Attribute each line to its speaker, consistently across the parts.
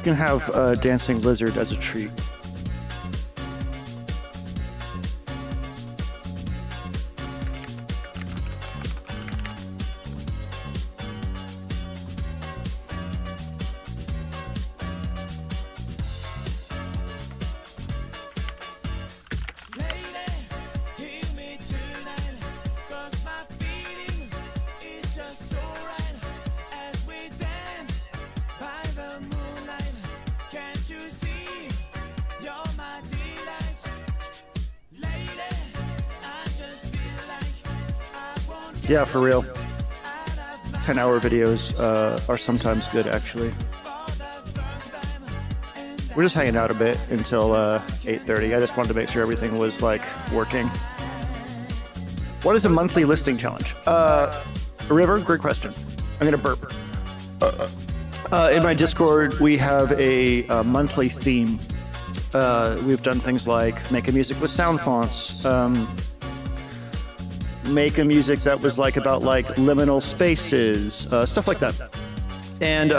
Speaker 1: can have a dancing lizard as a treat. Yeah, for real. 10-hour videos are sometimes good, actually. We're just hanging out a bit until 8:30. I just wanted to make sure everything was, like, working. What is a monthly listing challenge? River, great question. I'm going to burp. In my Discord, we have a monthly theme. We've done things like make a music with sound fonts, make a music that was like about like liminal spaces, stuff like that. And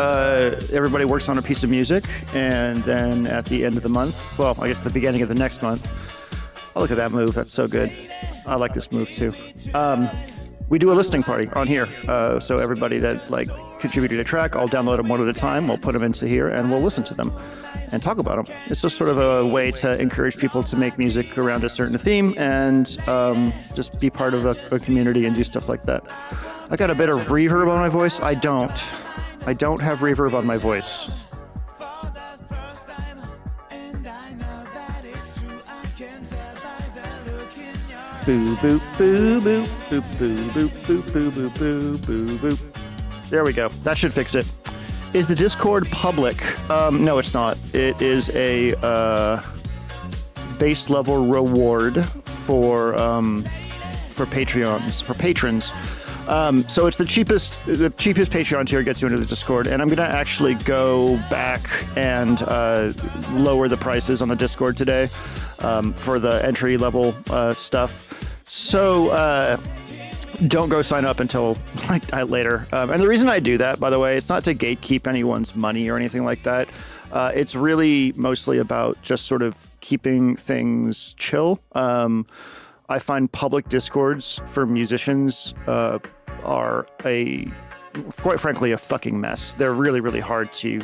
Speaker 1: everybody works on a piece of music, and then at the end of the month, well, I guess the beginning of the next month, oh, look at that move, that's so good. I like this move too. We do a listening party on here, so everybody that like contributed a track, I'll download them one at a time, we'll put them into here, and we'll listen to them and talk about them. It's just sort of a way to encourage people to make music around a certain theme and just be part of a community and do stuff like that. I got a bit of reverb on my voice. I don't have reverb on my voice. Boo boop boo boop boop boo boop boop boo boop boo boo boop. There we go. That should fix it. Is the Discord public? No, it's not. It is a base level reward for patrons. So it's the cheapest Patreon tier gets you into the Discord, and I'm gonna actually go back and lower the prices on the Discord today for the entry level stuff. So don't go sign up until like later. And the reason I do that, by the way, it's not to gatekeep anyone's money or anything like that. It's really mostly about just sort of keeping things chill. I find public Discords for musicians are quite frankly, a fucking mess. They're really, really hard to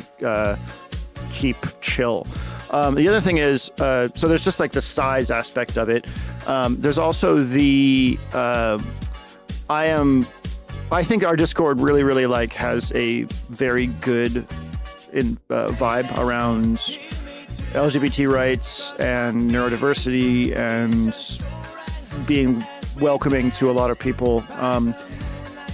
Speaker 1: keep chill. The other thing is, so there's just like the size aspect of it. There's also the, I think our Discord really, really like has a very good vibe around LGBT rights and neurodiversity and being welcoming to a lot of people.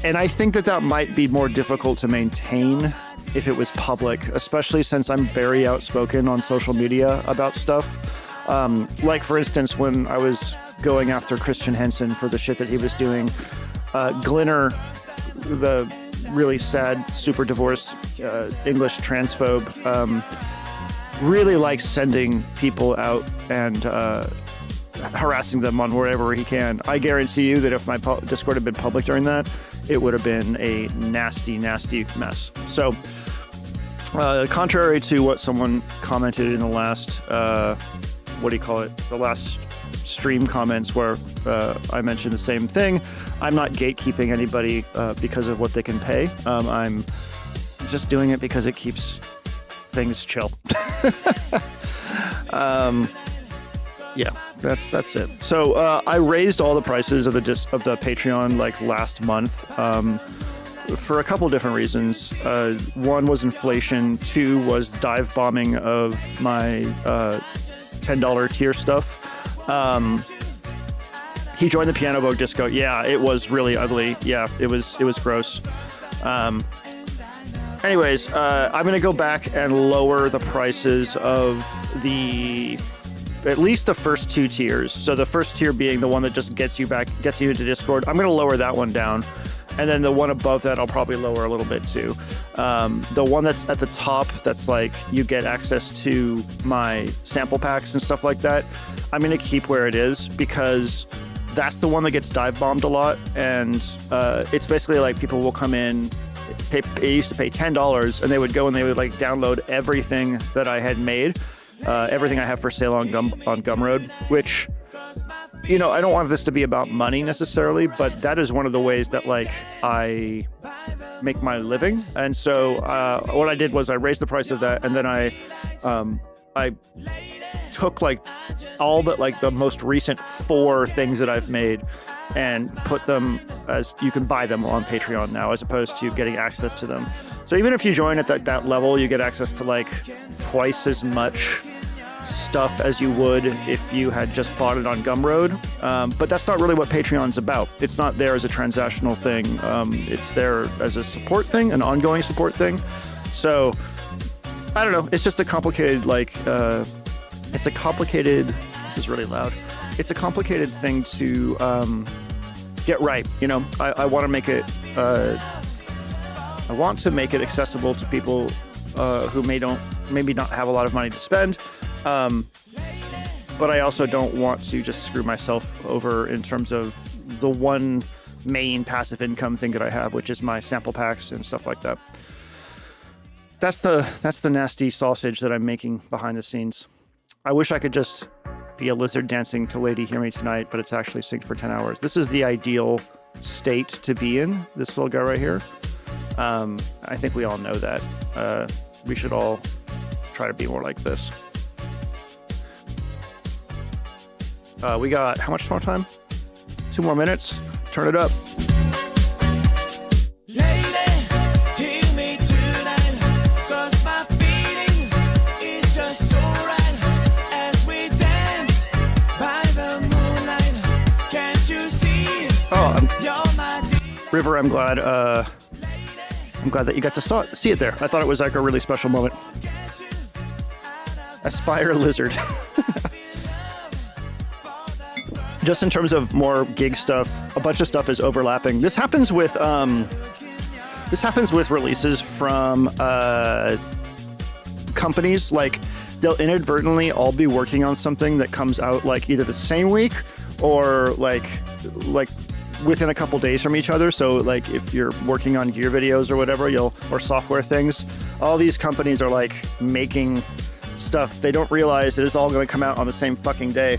Speaker 1: And I think that might be more difficult to maintain if it was public, especially since I'm very outspoken on social media about stuff. Like, for instance, when I was going after Christian Henson for the shit that he was doing, Glinner, the really sad, super divorced English transphobe, really likes sending people out and harassing them on wherever he can. I guarantee you that if my Discord had been public during that, it would have been a nasty, nasty mess. So, contrary to what someone commented in the last, the last stream comments where I mentioned the same thing, I'm not gatekeeping anybody because of what they can pay. I'm just doing it because it keeps things chill. Yeah, that's it. So I raised all the prices of the Patreon like last month for a couple different reasons. One was inflation. Two was dive bombing of my $10 tier stuff. He joined the Piano Vogue Disco. Yeah, it was really ugly. Yeah, it was gross. Anyways, I'm gonna go back and lower the prices of at least the first two tiers. So the first tier being the one that just gets you into Discord. I'm going to lower that one down. And then the one above that, I'll probably lower a little bit too. The one that's at the top, that's like, you get access to my sample packs and stuff like that, I'm going to keep where it is because that's the one that gets dive bombed a lot. And it's basically like people will come in they used to pay $10, and they would go and they would like download everything that I had made, everything I have for sale on Gumroad, which, you know, I don't want this to be about money necessarily, but that is one of the ways that like I make my living. And so what I did was I raised the price of that, and then I took like all but like the most recent 4 things that I've made and put them as you can buy them on Patreon now, as opposed to getting access to them. So even if you join at that level, you get access to like twice as much stuff as you would if you had just bought it on Gumroad. But that's not really what Patreon's about. It's not there as a transactional thing. It's there as a support thing, an ongoing support thing. So I don't know. It's just a complicated, like, this is really loud. It's a complicated thing to get right. You know, I want to make it, accessible to people who maybe not have a lot of money to spend. But I also don't want to just screw myself over in terms of the one main passive income thing that I have, which is my sample packs and stuff like that. That's the nasty sausage that I'm making behind the scenes. I wish I could just be a lizard dancing to Lady Hear Me Tonight, but it's actually synced for 10 hours. This is the ideal state to be in, this little guy right here. I think we all know that. We should all try to be more like this. We got how much more time? 2 more minutes. Turn it up. River, I'm glad that you got to see it there. I thought it was like a really special moment. Aspire Lizard. Just in terms of more gig stuff, a bunch of stuff is overlapping. This happens with releases from companies. Like, they'll inadvertently all be working on something that comes out like either the same week or like within a couple days from each other. So like if you're working on gear videos or whatever, or software things, all these companies are like making stuff. They don't realize that it's all going to come out on the same fucking day.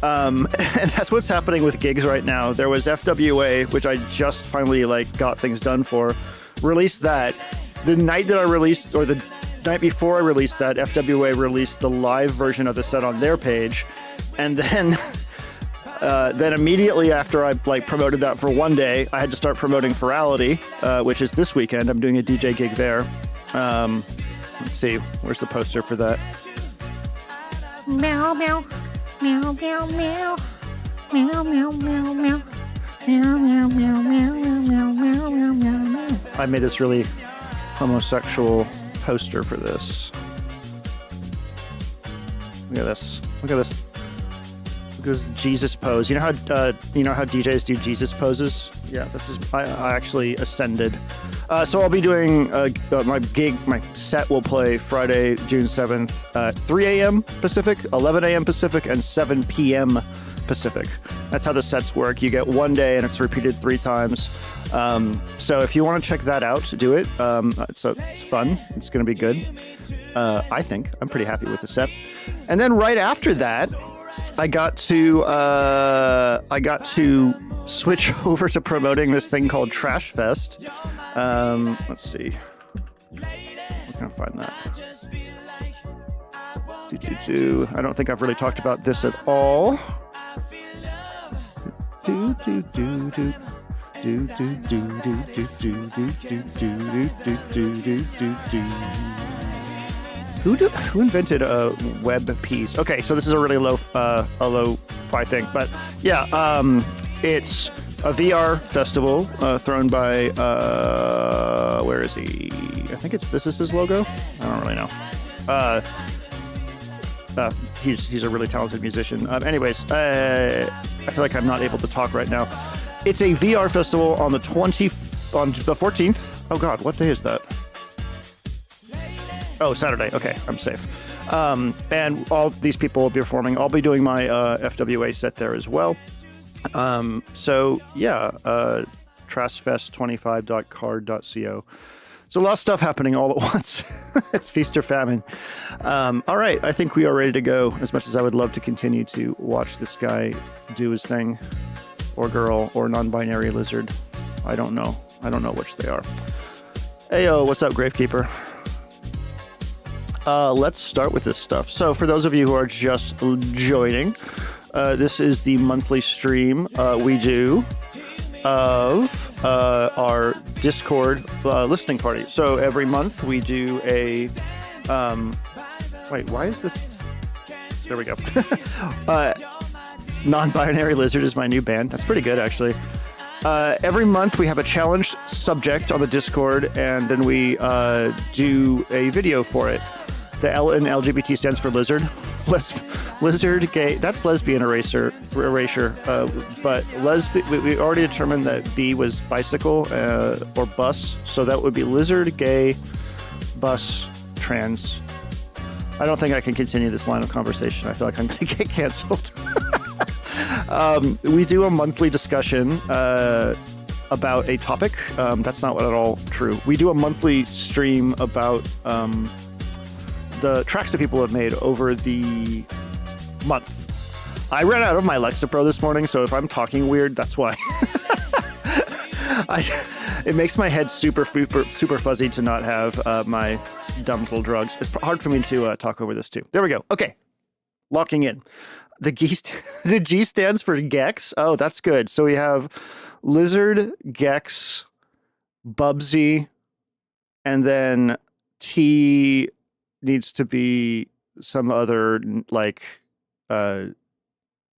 Speaker 1: And that's what's happening with gigs right now. There was FWA, which I just finally like got things done for, released that. The night that I released, or the night before I released that, FWA released the live version of the set on their page. And then immediately after I like promoted that for one day, I had to start promoting Ferality, which is this weekend. I'm doing a DJ gig there. Let's see, where's the poster for that?
Speaker 2: Meow meow meow meow meow meow meow meow meow meow meow meow meow meow meow meow.
Speaker 1: I made this really homosexual poster for this. Look at this. Look at this. Look at this Jesus pose. You know how DJs do Jesus poses? Yeah, this is. I actually ascended. So I'll be doing my gig. My set will play Friday, June 7th, 3 a.m. Pacific, 11 a.m. Pacific, and 7 p.m. Pacific. That's how the sets work. You get one day, and it's repeated 3 times. So if you want to check that out, do it. It's fun. It's going to be good. I think. I'm pretty happy with the set. And then right after that, I got to switch over to promoting this thing called Trash Fest. Let's see. I'm gonna find that. I don't think I've really talked about this at all. Who invented a web piece? Okay, so this is a really low-fi thing, but yeah, it's a VR festival thrown by where is he? I think this is his logo. I don't really know. He's a really talented musician. Anyways, I feel like I'm not able to talk right now. It's a VR festival on the 14th. Oh God, what day is that? Oh, Saturday. Okay, I'm safe. And all these people will be performing. I'll be doing my FWA set there as well. So yeah, trashfest25.card.co. So a lot of stuff happening all at once. It's feast or famine. All right, I think we are ready to go. As much as I would love to continue to watch this guy do his thing, or girl, or non-binary lizard. I don't know. I don't know which they are. Heyo, what's up, Gravekeeper? Let's start with this stuff. So for those of you who are just joining, this is the monthly stream we do of our Discord listening party. So every month we do a wait, why is this? There we go. Non-binary Lizard is my new band. That's pretty good, actually. Every month we have a challenge subject on the Discord, and then we do a video for it. The L in LGBT stands for lizard. Lizard, gay, that's lesbian erasure. But we already determined that B was bicycle or bus, so that would be lizard, gay, bus, trans. I don't think I can continue this line of conversation. I feel like I'm going to get canceled. We do a monthly discussion about a topic. That's not at all true. We do a monthly stream about the tracks that people have made over the month. I ran out of my Lexapro this morning, so if I'm talking weird, that's why. It makes my head super fuzzy to not have my dumb little drugs. It's hard for me to talk over this too. There we go. Okay, locking in. The G stands for Gex. Oh, that's good. So we have Lizard, Gex, Bubsy, and then T needs to be some other like 90s,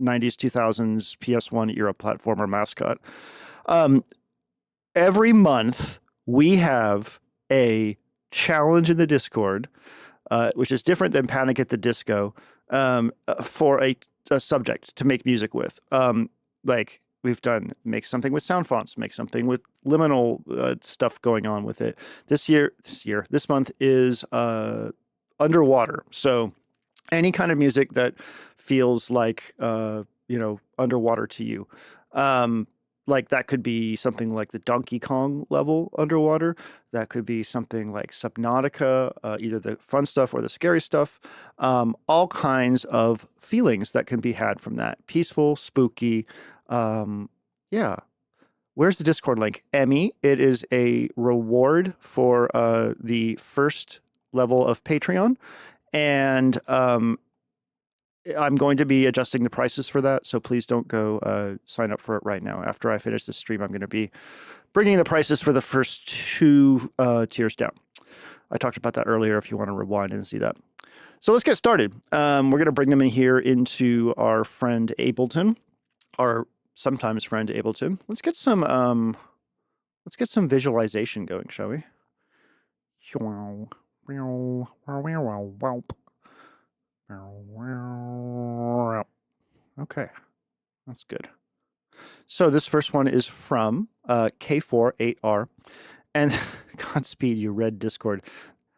Speaker 1: 2000s PS1 era platformer mascot. Every month we have a challenge in the Discord, which is different than Panic at the Disco, for a subject to make music with. Like we've done make something with sound fonts, make something with liminal stuff going on with it. This month is underwater. So any kind of music that feels like, underwater to you. Like that could be something like the Donkey Kong level underwater. That could be something like Subnautica, either the fun stuff or the scary stuff. All kinds of feelings that can be had from that. Peaceful, spooky. Yeah. Where's the Discord link? Emmy. It is a reward for the first level of Patreon. And I'm going to be adjusting the prices for that, so please don't go sign up for it right now. After I finish this stream, I'm going to be bringing the prices for the first two tiers down. I talked about that earlier if you want to rewind and see that. So let's get started. We're going to bring them in here into our friend Ableton, our sometimes friend Ableton. Let's get some visualization going, shall we? Okay, that's good. So this first one is from K48R, and Godspeed, you red Discord.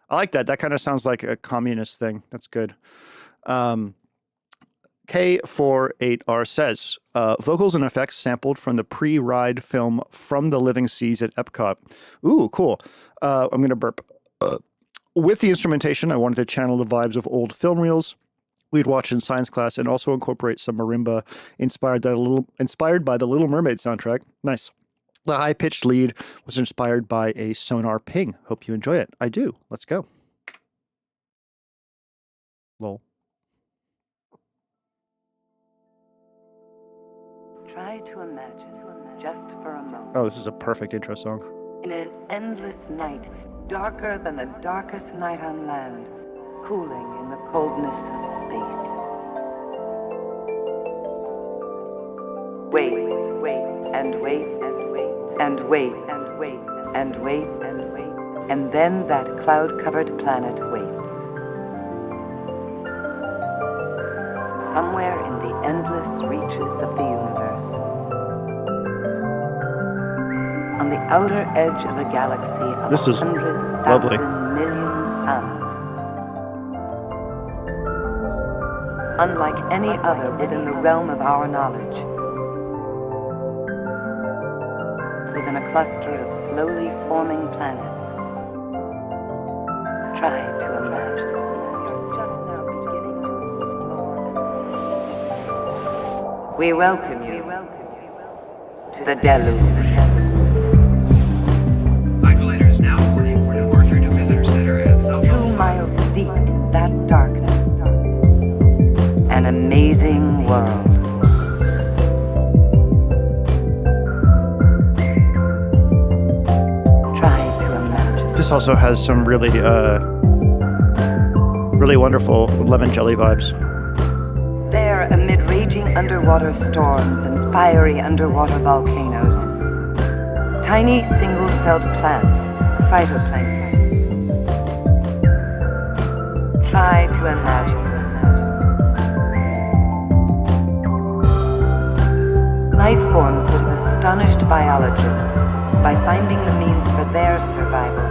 Speaker 1: I like that. That kind of sounds like a communist thing. That's good. K48R says, vocals and effects sampled from the pre-ride film From the Living Seas at Epcot. Ooh, cool. I'm going to burp. With the instrumentation, I wanted to channel the vibes of old film reels we'd watch in science class and also incorporate some marimba inspired by the Little Mermaid soundtrack. Nice. The high-pitched lead was inspired by a sonar ping. Hope you enjoy it. I do. Let's go. Lol.
Speaker 3: Try to imagine, just for a moment.
Speaker 1: Oh, this is a perfect intro song.
Speaker 3: In an endless night, darker than the darkest night on land, cooling in the coldness of space. Wait, and wait, and wait, and wait, and wait, and wait, and wait, and then that cloud-covered planet waits. Somewhere in the endless reaches of the universe, on the outer edge of a galaxy of 100,000 million suns, unlike any other within the realm of our knowledge, within a cluster of slowly forming planets, Try to imagine. You're just now beginning to explore. We welcome you to the deluge.
Speaker 4: Isolators now warning for departure to visitor center at South.
Speaker 3: 2 miles deep in that darkness. An amazing world. Try to imagine.
Speaker 1: This also has some really, really wonderful lemon jelly vibes.
Speaker 3: There, amid raging underwater storms and fiery underwater volcanoes, tiny single-celled plants, phytoplankton. Try to imagine. Life forms that have astonished biologists by finding the means for their survival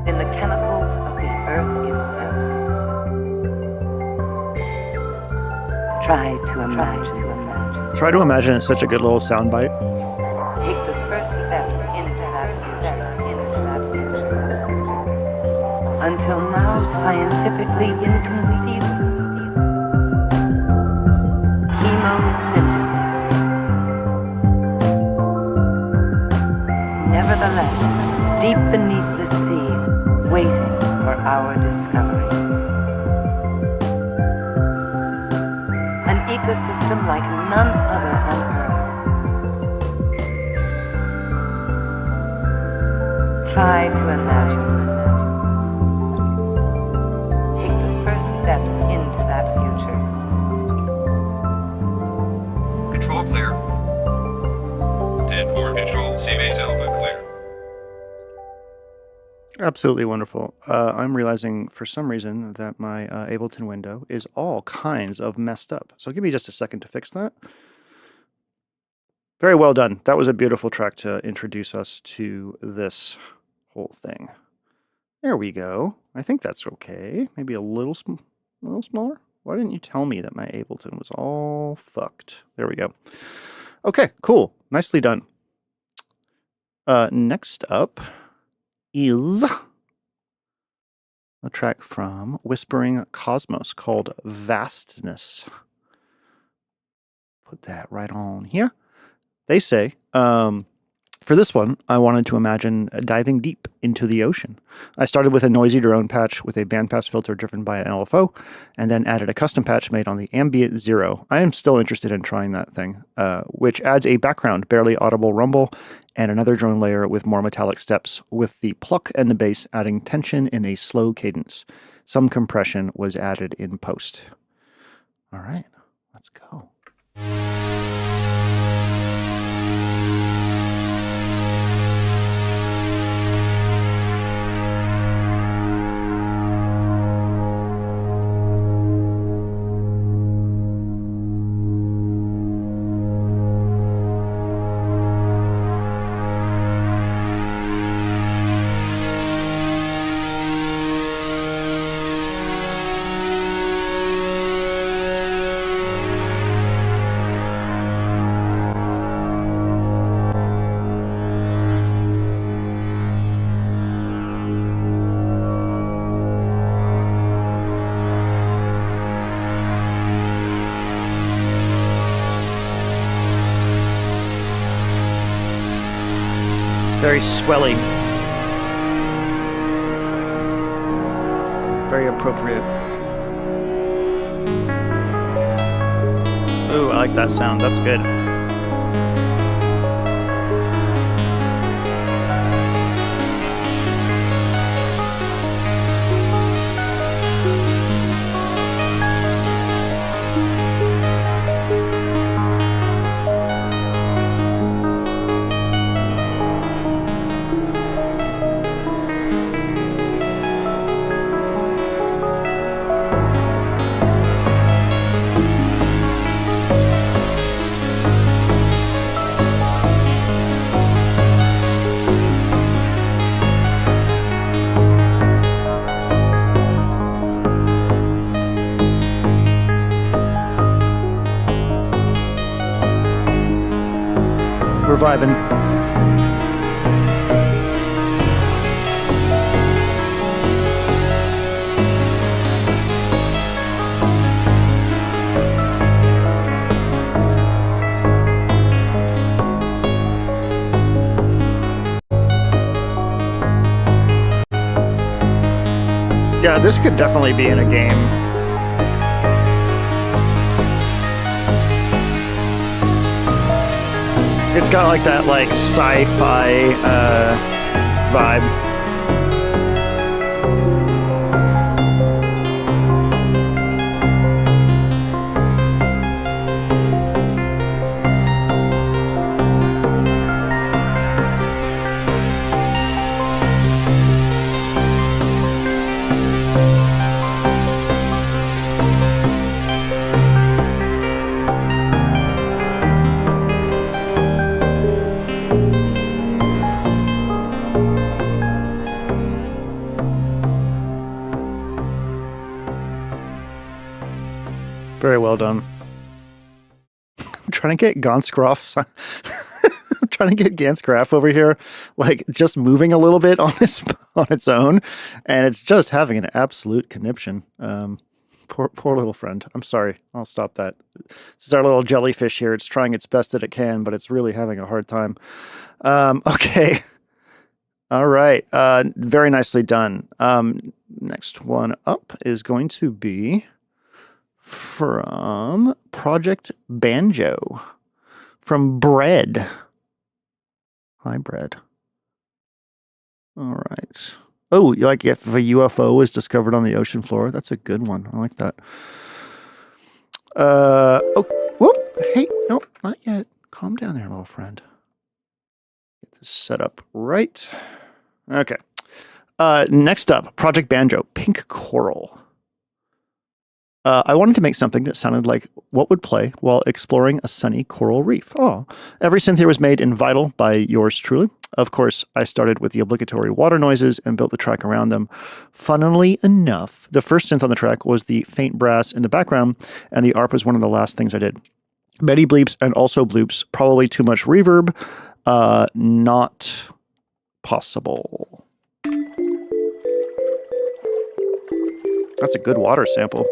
Speaker 3: in the chemicals of the earth itself. Try to imagine.
Speaker 1: Try to imagine it's such a good little soundbite.
Speaker 3: Take the first steps into that future. Until now, scientifically inconceivable. Chemosynthesis. Nevertheless, deep beneath the sea, waiting for our discovery. An ecosystem like none other on Earth. Try to imagine. Take the first steps into that future.
Speaker 4: Control clear. 10-4 control. Seabase Alpha clear.
Speaker 1: Absolutely wonderful. I'm realizing for some reason that my Ableton window is all kinds of messed up. So give me just a second to fix that. Very well done. That was a beautiful track to introduce us to this whole thing. There we go. I think that's okay. Maybe a little smaller. Why didn't you tell me that my Ableton was all fucked? There we go. Okay, cool. Nicely done. Next up is a track from Whispering Cosmos called Vastness. Put that right on here. They say, for this one, I wanted to imagine diving deep into the ocean. I started with a noisy drone patch with a bandpass filter driven by an LFO, and then added a custom patch made on the Ambient Zero. I am still interested in trying that thing, which adds a background, barely audible rumble, and another drone layer with more metallic steps, with the pluck and the bass adding tension in a slow cadence. Some compression was added in post. All right, let's go. Very swelly. Very appropriate. Ooh, I like that sound. That's good. We're vibing. Yeah, this could definitely be in a game. It's got like that like sci-fi vibe. Very well done. I'm trying to get Ganscroft. I'm trying to get Ganscraft over here, like just moving a little bit on its own, and it's just having an absolute conniption. Poor little friend. I'm sorry. I'll stop that. This is our little jellyfish here. It's trying its best that it can, but it's really having a hard time. Okay. All right. Very nicely done. Next one up is going to be from Project Banjo, from Bread. Hi, Bread. All right. Oh, like if a UFO was discovered on the ocean floor? That's a good one. I like that. Oh, whoop. Hey, no, not yet. Calm down there, little friend. Get this set up right. Okay. Next up, Project Banjo, Pink Coral. I wanted to make something that sounded like what would play while exploring a sunny coral reef. Oh, every synth here was made in Vital by yours truly. Of course, I started with the obligatory water noises and built the track around them. Funnily enough, the first synth on the track was the faint brass in the background, and the ARP was one of the last things I did. Many bleeps and also bloops, probably too much reverb, not possible. That's a good water sample.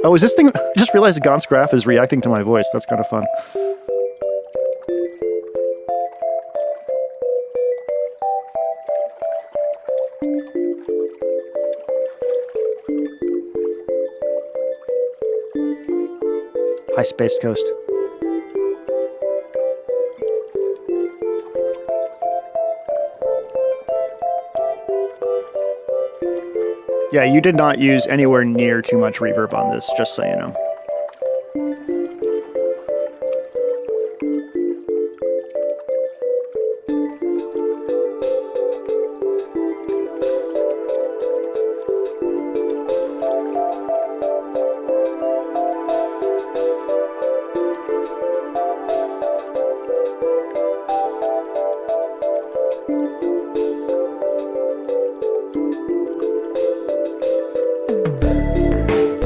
Speaker 1: Oh, is this thing... I just realized Ganscraft is reacting to my voice. That's kind of fun. Hi, Space Coast. Yeah, you did not use anywhere near too much reverb on this, just so you know.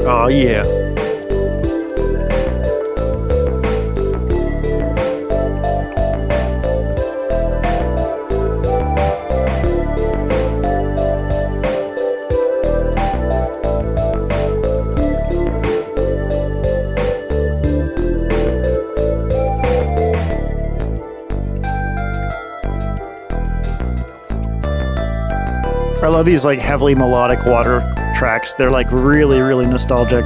Speaker 1: Oh, yeah. I love these like heavily melodic water tracks. They're like really, really nostalgic.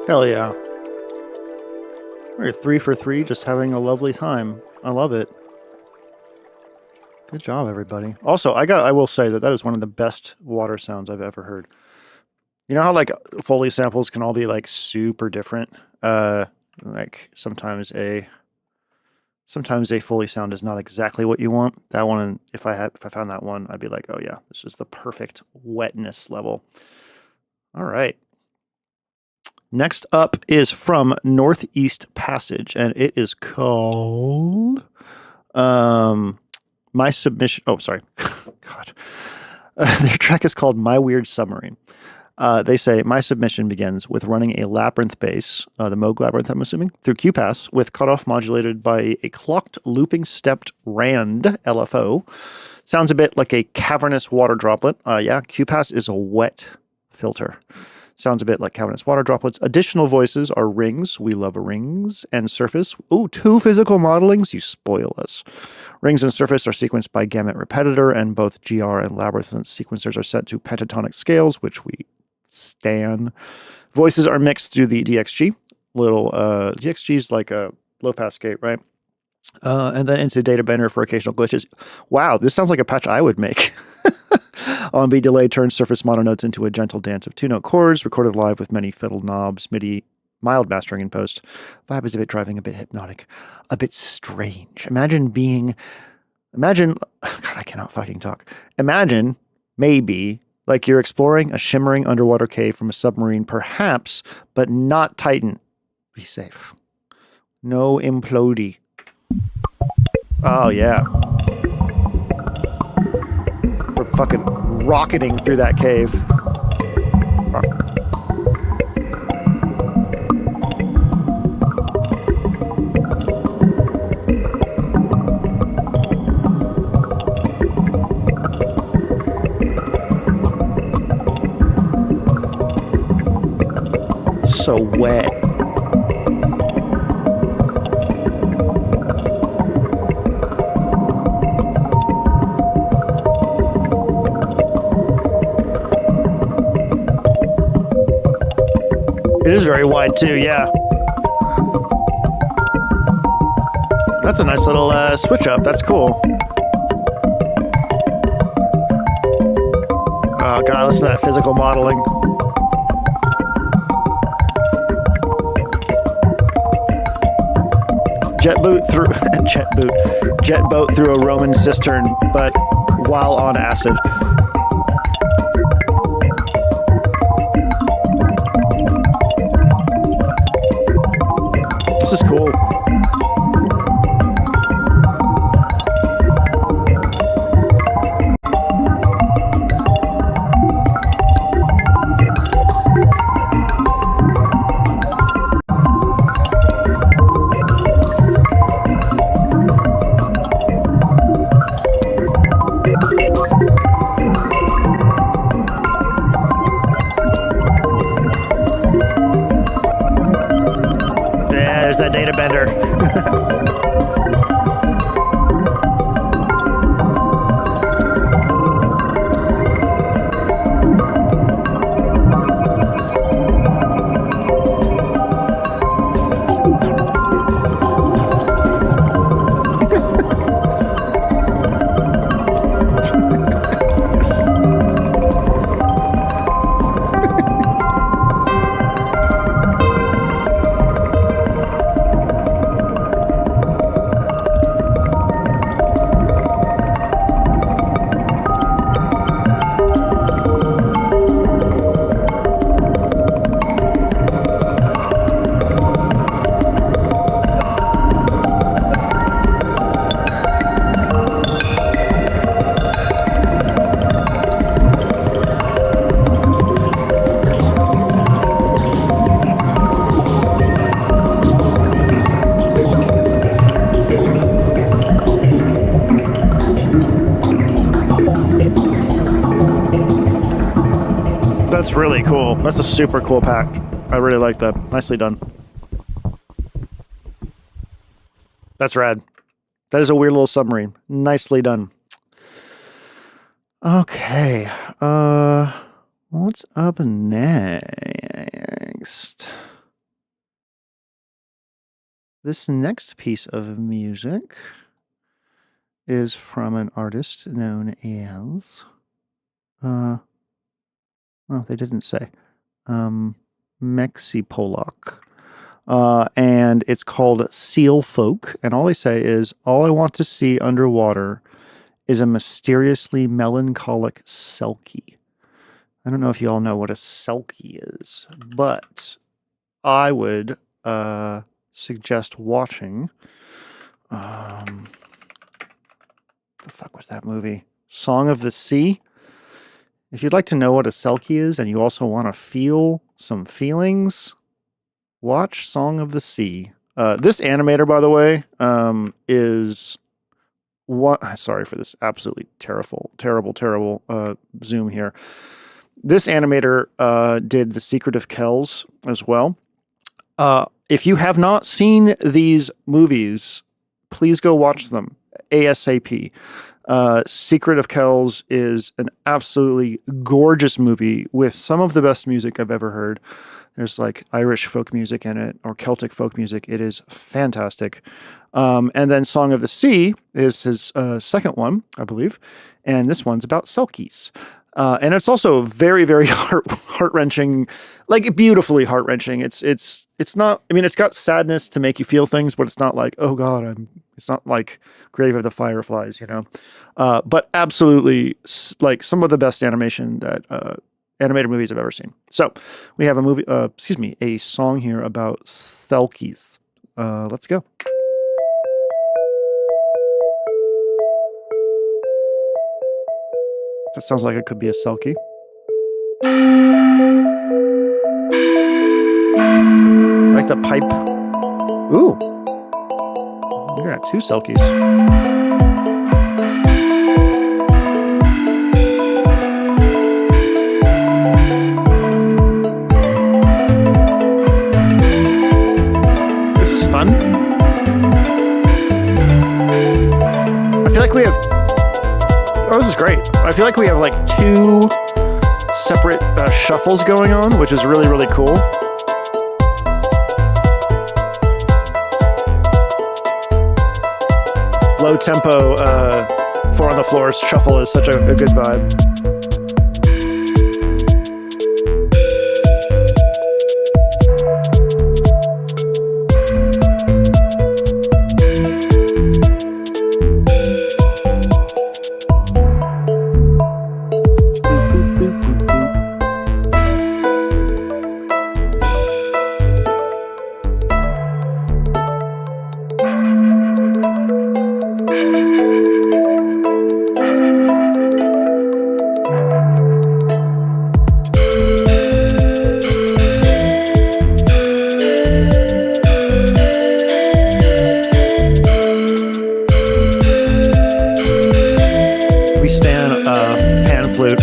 Speaker 1: Hell yeah. We're 3 for 3, just having a lovely time. I love it. Good job, everybody. Also, I will say that is one of the best water sounds I've ever heard. You know how like Foley samples can all be like super different? Like sometimes a Foley sound is not exactly what you want. That one, if I found that one, I'd be like, oh yeah, this is the perfect wetness level. All right. Next up is from Northeast Passage, and it is called My Submission. Oh, sorry. God. Their track is called My Weird Submarine. They say, my submission begins with running a labyrinth bass, the Moog Labyrinth, I'm assuming, through QPass with cutoff modulated by a clocked looping stepped RAND LFO. Sounds a bit like a cavernous water droplet. Yeah, QPass is a wet filter. Sounds a bit like cavernous water droplets. Additional voices are rings. We love rings. And surface. Ooh, 2 physical modelings. You spoil us. Rings and surface are sequenced by gamut repetitor, and both GR and labyrinth sequencers are set to pentatonic scales, which we stan. Voices are mixed through the DXG. DXG is like a low pass gate, right? And then into data bender for occasional glitches. Wow, this sounds like a patch I would make. On B delay turns surface mono notes into a gentle dance of 2-note chords, recorded live with many fiddle knobs, MIDI, mild mastering in post. Vibe is a bit driving, a bit hypnotic, a bit strange. Imagine, God, I cannot fucking talk. Imagine, maybe, like you're exploring a shimmering underwater cave from a submarine, perhaps, but not Titan. Be safe. No implodey. Oh, yeah. We're fucking rocketing through that cave. So wet. It is very wide too, yeah. That's a nice little switch up. That's cool. Oh god, listen to that physical modeling. Jet boat through a Roman cistern, but while on acid. This is cool. Data bender. That's really cool. That's a super cool pack. I really like that. Nicely done. That's rad. That is a weird little submarine. Nicely done. Okay. What's up next? This next piece of music is from an artist known as, well, they didn't say, Mexi Polak. And it's called Seal Folk. And all they say is, all I want to see underwater is a mysteriously melancholic selkie. I don't know if you all know what a selkie is, but I would suggest watching. The fuck was that movie? Song of the Sea. If you'd like to know what a selkie is and you also want to feel some feelings, watch Song of the Sea. This animator, by the way, is what? Sorry for this absolutely terrible zoom here. This animator did The Secret of Kells as well. If you have not seen these movies, please go watch them ASAP. Secret of Kells is an absolutely gorgeous movie with some of the best music I've ever heard. There's like Irish folk music in it or Celtic folk music. It is fantastic. And then Song of the Sea is his second one, I believe. And this one's about selkies. And it's also very, very heart-wrenching, like beautifully heart-wrenching. It's not, I mean, it's got sadness to make you feel things, but it's not like, oh God, it's not like Grave of the Fireflies, you know? But absolutely like some of the best animation that, animated movies I've ever seen. So we have a song here about selkies. Let's go. That sounds like it could be a selkie. Like the pipe. Ooh. You got two selkies. This is fun. I feel like we have... Oh, this is great. I feel like we have like two separate shuffles going on, which is really, really cool. Low tempo, four on the floor shuffle is such a good vibe. Pan flute.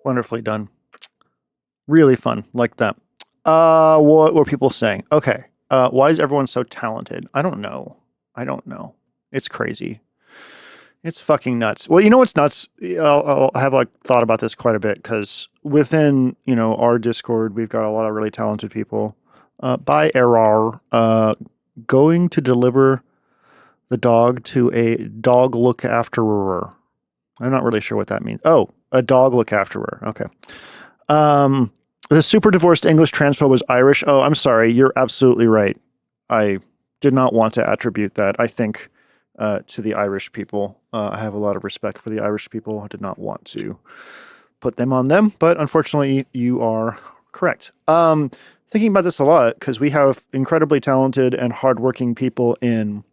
Speaker 1: Wonderfully done. Really fun. Like that. What were people saying? Okay. Why is everyone so talented? I don't know. It's crazy. It's fucking nuts. Well, you know what's nuts? I have like thought about this quite a bit because within, our Discord, we've got a lot of really talented people. By error, going to deliver the dog to a dog look afterer. I'm not really sure what that means. Oh, a dog look afterer. Okay. The super divorced English transphobe was Irish. Oh, I'm sorry. You're absolutely right. I did not want to attribute that, I think, to the Irish people. I have a lot of respect for the Irish people. I did not want to put them on them, but unfortunately, you are correct. thinking about this a lot because we have incredibly talented and hardworking people in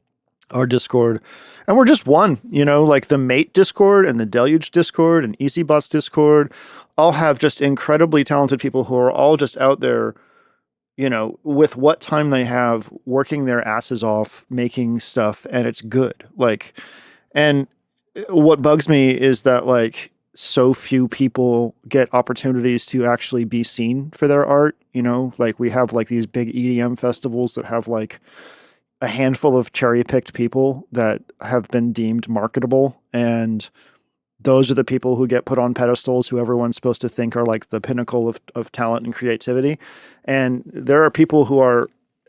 Speaker 1: our Discord, and we're just one, like the Mate Discord and the Deluge Discord and EasyBots Discord all have just incredibly talented people who are all just out there, with what time they have, working their asses off, making stuff, and it's good. And what bugs me is that so few people get opportunities to actually be seen for their art. We have these big EDM festivals that have a handful of cherry-picked people that have been deemed marketable, and those are the people who get put on pedestals who everyone's supposed to think are the pinnacle of talent and creativity. And there are people who are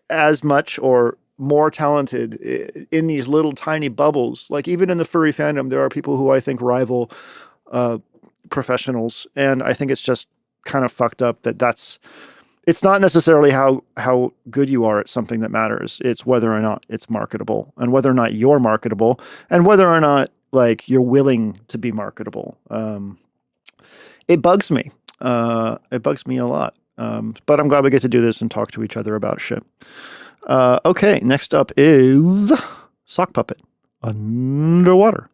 Speaker 1: as much or more talented in these little tiny bubbles. Even in the furry fandom, there are people who I think rival professionals, and I think it's just kind of fucked up it's not necessarily how good you are at something that matters. It's whether or not it's marketable, and whether or not you're marketable, and whether or not you're willing to be marketable. It bugs me. It bugs me a lot. But I'm glad we get to do this and talk to each other about shit. Okay, next up is Sock Puppet, Underwater.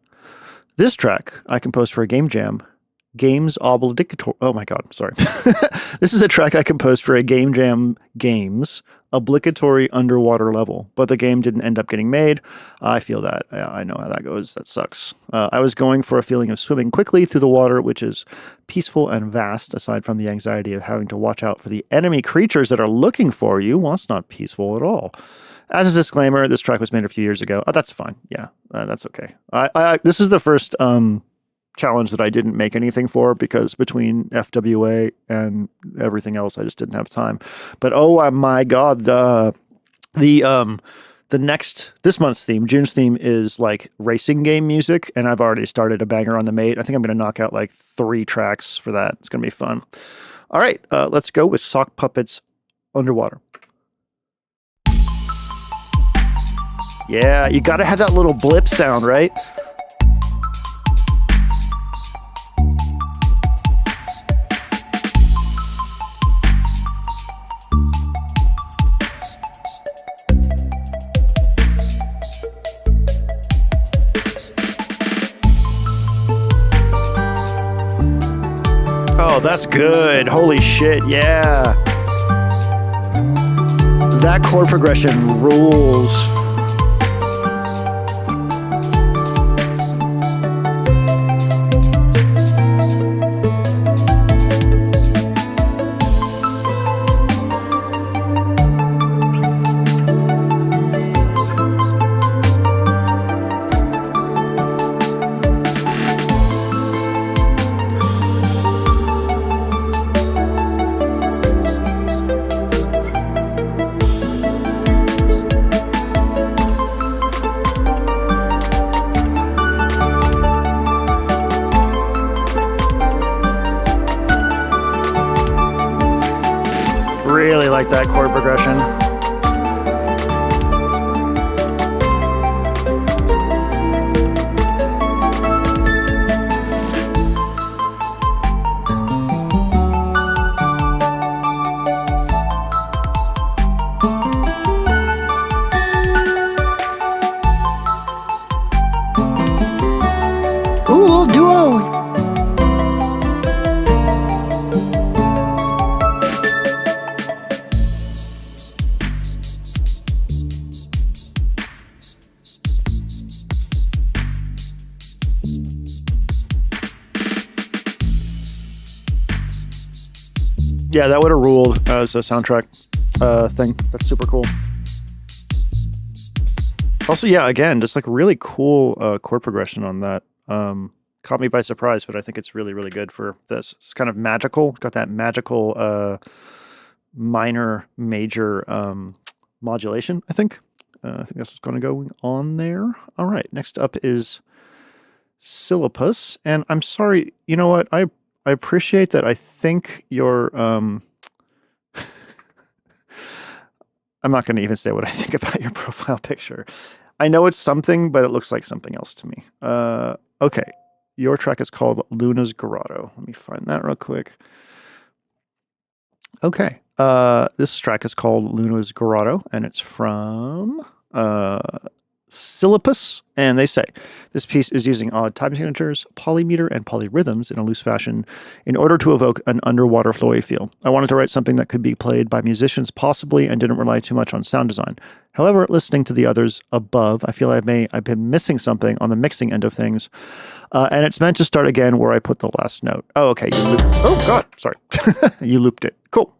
Speaker 1: This track I composed for a game jam. Games Obligatory. Oh my God, sorry. This is a track I composed for a game jam games obligatory underwater level, but the game didn't end up getting made. I feel that. I know how that goes. That sucks. I was going for a feeling of swimming quickly through the water, which is peaceful and vast, aside from the anxiety of having to watch out for the enemy creatures that are looking for you. Well, it's not peaceful at all. As a disclaimer, this track was made a few years ago. Oh, that's fine. Yeah, that's okay. This is the first challenge that I didn't make anything for, because between FWA and everything else, I just didn't have time. But oh my God, this month's theme, June's theme, is racing game music, and I've already started a banger on the Mate. I think I'm going to knock out 3 tracks for that. It's going to be fun. All right, let's go with Sock Puppets Underwater. Yeah, you got to have that little blip sound, right? Oh, that's good. Holy shit, yeah. That chord progression rules. Really like that chord progression. Ooh, little duo. Yeah, that would have ruled as a soundtrack thing. That's super cool. Also, yeah, again, just really cool chord progression on that. Caught me by surprise, but I think it's really, really good for this. It's kind of magical. It's got that magical minor, major modulation, I think. I think that's what's going to go on there. All right, next up is Syllopus. And I'm sorry, you know what? I appreciate that. I think you're I'm not going to even say what I think about your profile picture. I know it's something, but it looks like something else to me. Okay, your track is called Luna's Grotto. Let me find that real quick. Okay, This track is called Luna's Grotto, and it's from Silipus. And they say this piece is using odd time signatures, polymeter, and polyrhythms in a loose fashion in order to evoke an underwater flowy feel. I wanted to write something that could be played by musicians possibly and didn't rely too much on sound design. However, listening to the others above, I feel I've been missing something on the mixing end of things. And it's meant to start again where I put the last note. Oh, okay. Oh, God. Sorry. You looped it. Cool.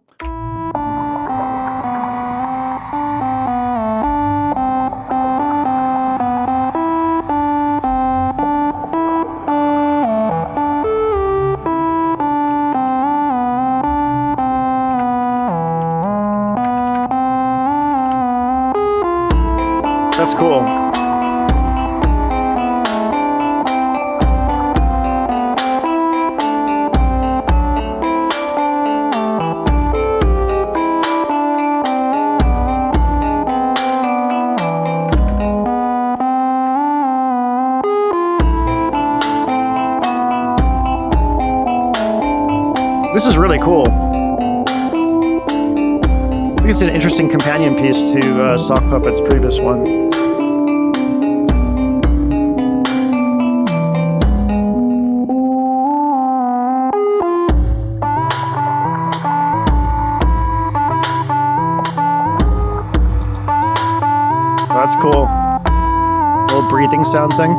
Speaker 1: That's cool. This is really cool. I think it's an interesting companion piece to Sock Puppet's previous one. That's cool. Little breathing sound thing.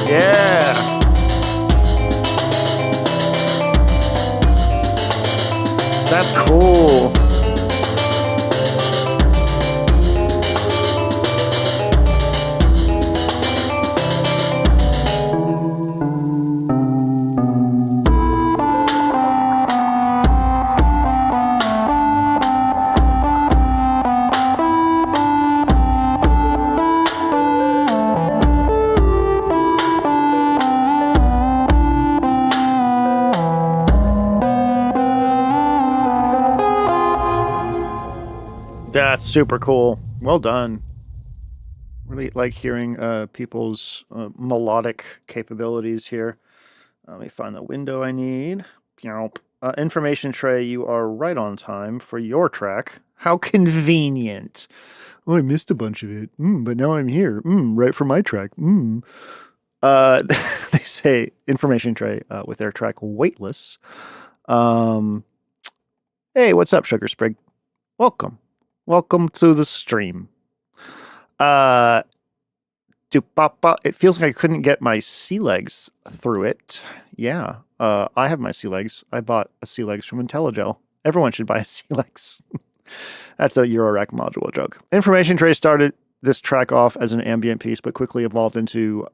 Speaker 1: Yeah. That's cool. That's super cool. Well done. Really like hearing people's melodic capabilities here. Let me find the window I need. Information tray, you are right on time for your track. How convenient. Oh, I missed a bunch of it. But now I'm here. Right for my track. They say information tray with their track Weightless. Hey, what's up, Sugar Sprig? Welcome. Welcome to the stream. It feels like I couldn't get my sea legs through it. Yeah, I have my sea legs. I bought a sea legs from IntelliGel. Everyone should buy a sea legs. That's a Eurorack module joke. Information Tray started this track off as an ambient piece, but quickly evolved into ...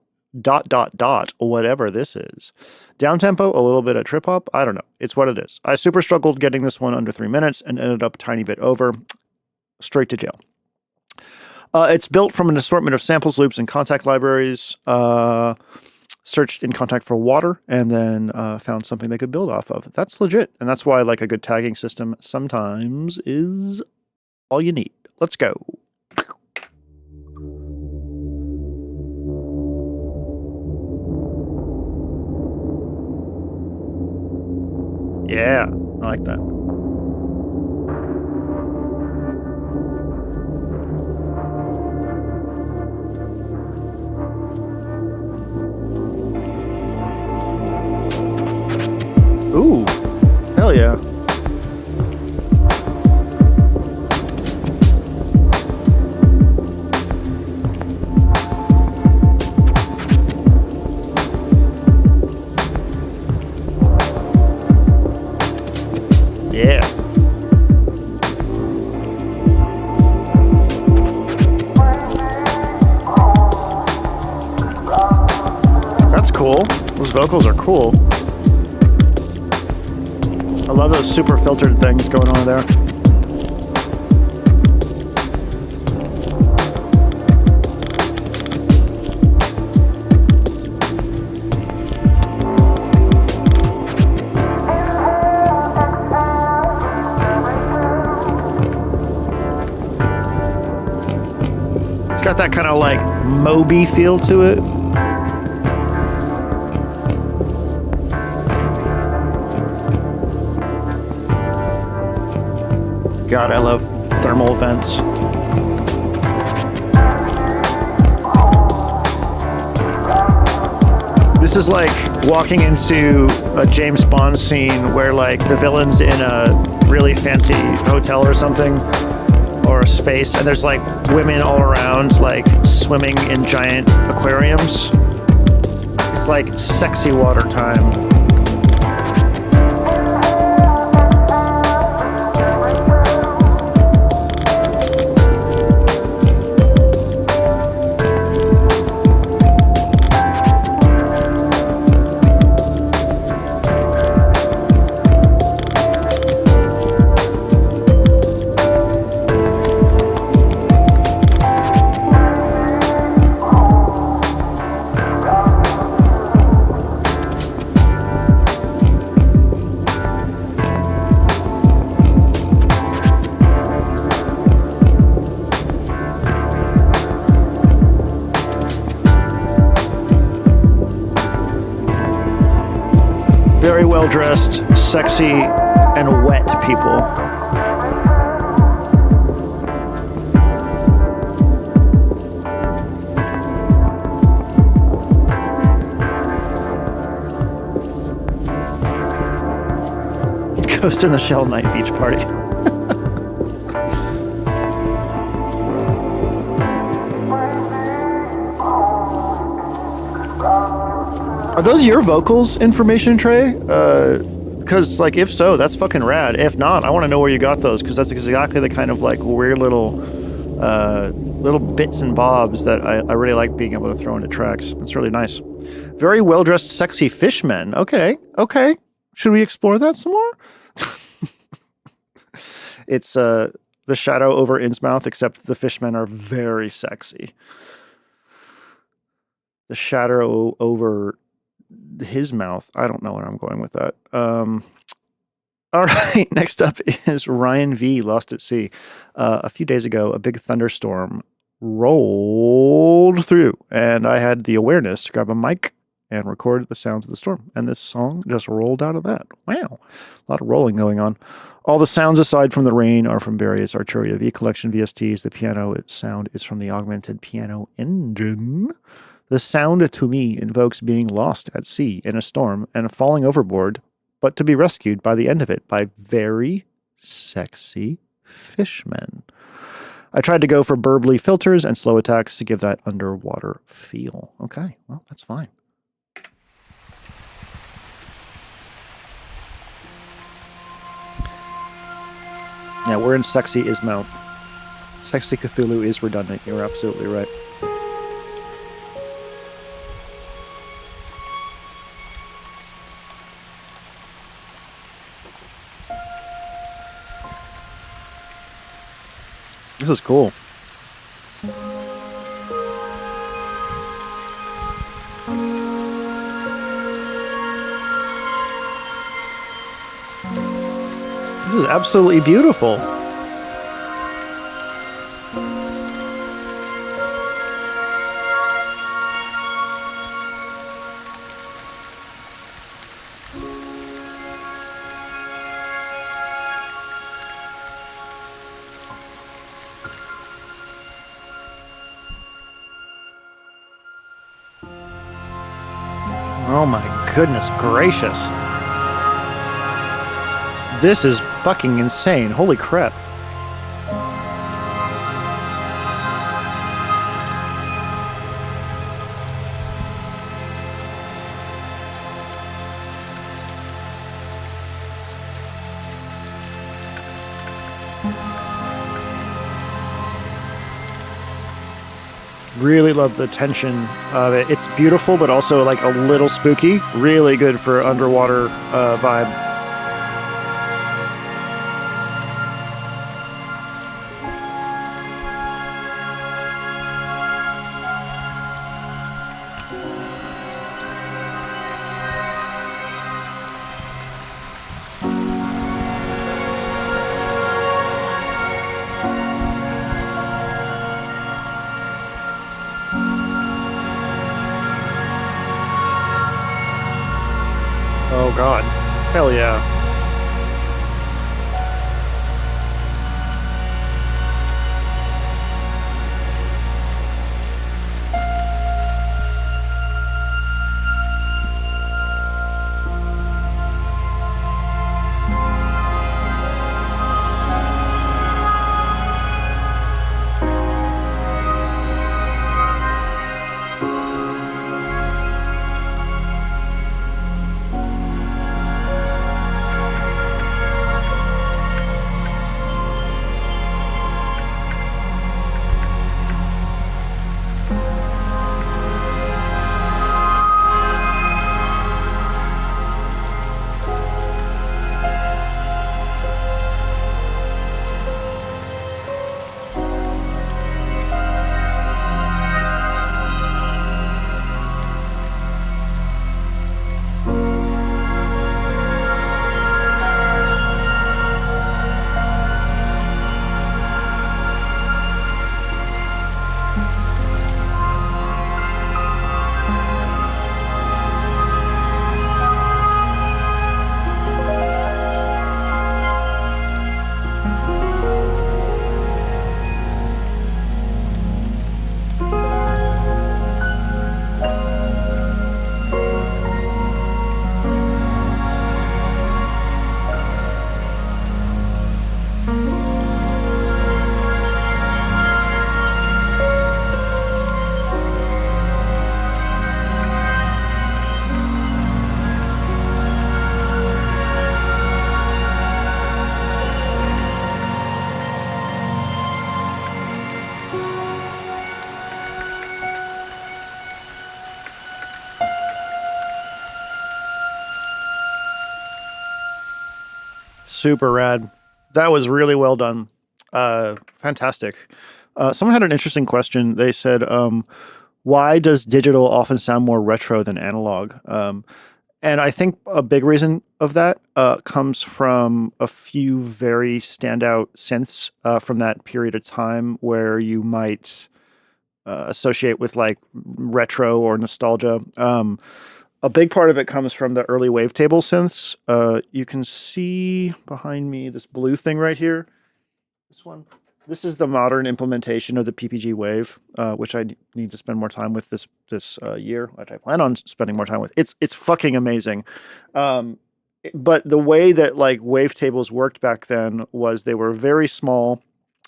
Speaker 1: whatever this is. Downtempo, a little bit of trip hop. I don't know. It's what it is. I super struggled getting this one under 3 minutes and ended up a tiny bit over. Straight to jail. It's built from an assortment of samples, loops, and contact libraries. Searched in Contact for water, and then found something they could build off of. That's legit, and that's why like a good tagging system sometimes is all you need. Let's go. Yeah, I like that. Ooh, hell yeah. Yeah. That's cool. Those vocals are cool. I love those super filtered things going on there. It's got that kind of like Moby feel to it. God, I love thermal vents. This is like walking into a James Bond scene where like the villain's in a really fancy hotel or something, or a space, and there's like women all around like swimming in giant aquariums. It's like sexy water time. Very well dressed, sexy, and wet people. Ghost in the Shell Night Beach Party. Are those your vocals, Information Trey? Because, like, if so, that's fucking rad. If not, I want to know where you got those, because that's exactly the kind of, like, weird little bits and bobs that I really like being able to throw into tracks. It's really nice. Very well-dressed, sexy fishmen. Okay. Should we explore that some more? It's the shadow over Innsmouth, except the fishmen are very sexy. The shadow over his mouth. I don't know where I'm going with that. All right, next up is Ryan V. Lost at Sea. A few days ago, a big thunderstorm rolled through, and I had the awareness to grab a mic and record the sounds of the storm. And this song just rolled out of that. Wow. A lot of rolling going on. All the sounds aside from the rain are from various Arturia V collection VSTs. The piano sound is from the Augmented Piano Engine. The sound to me invokes being lost at sea in a storm and falling overboard, but to be rescued by the end of it by very sexy fishmen. I tried to go for burbly filters and slow attacks to give that underwater feel. Okay, well, that's fine. Yeah, we're in Sexy Ismouth. Sexy Cthulhu is redundant. You're absolutely right. This is cool. This is absolutely beautiful. Oh my goodness gracious. This is fucking insane. Holy crap. Really love the tension of it. It's beautiful, but also like a little spooky. Really good for underwater vibe. Oh God, hell yeah. Super rad. That was really well done. Fantastic. Someone had an interesting question. They said, why does digital often sound more retro than analog? And I think a big reason of that comes from a few very standout synths from that period of time where you might associate with like retro or nostalgia. A big part of it comes from the early wavetable synths. You can see behind me this blue thing right here. This one. This is the modern implementation of the PPG Wave, which I need to spend more time with this year, which I plan on spending more time with. It's fucking amazing. But the way that like wavetables worked back then was they were very small,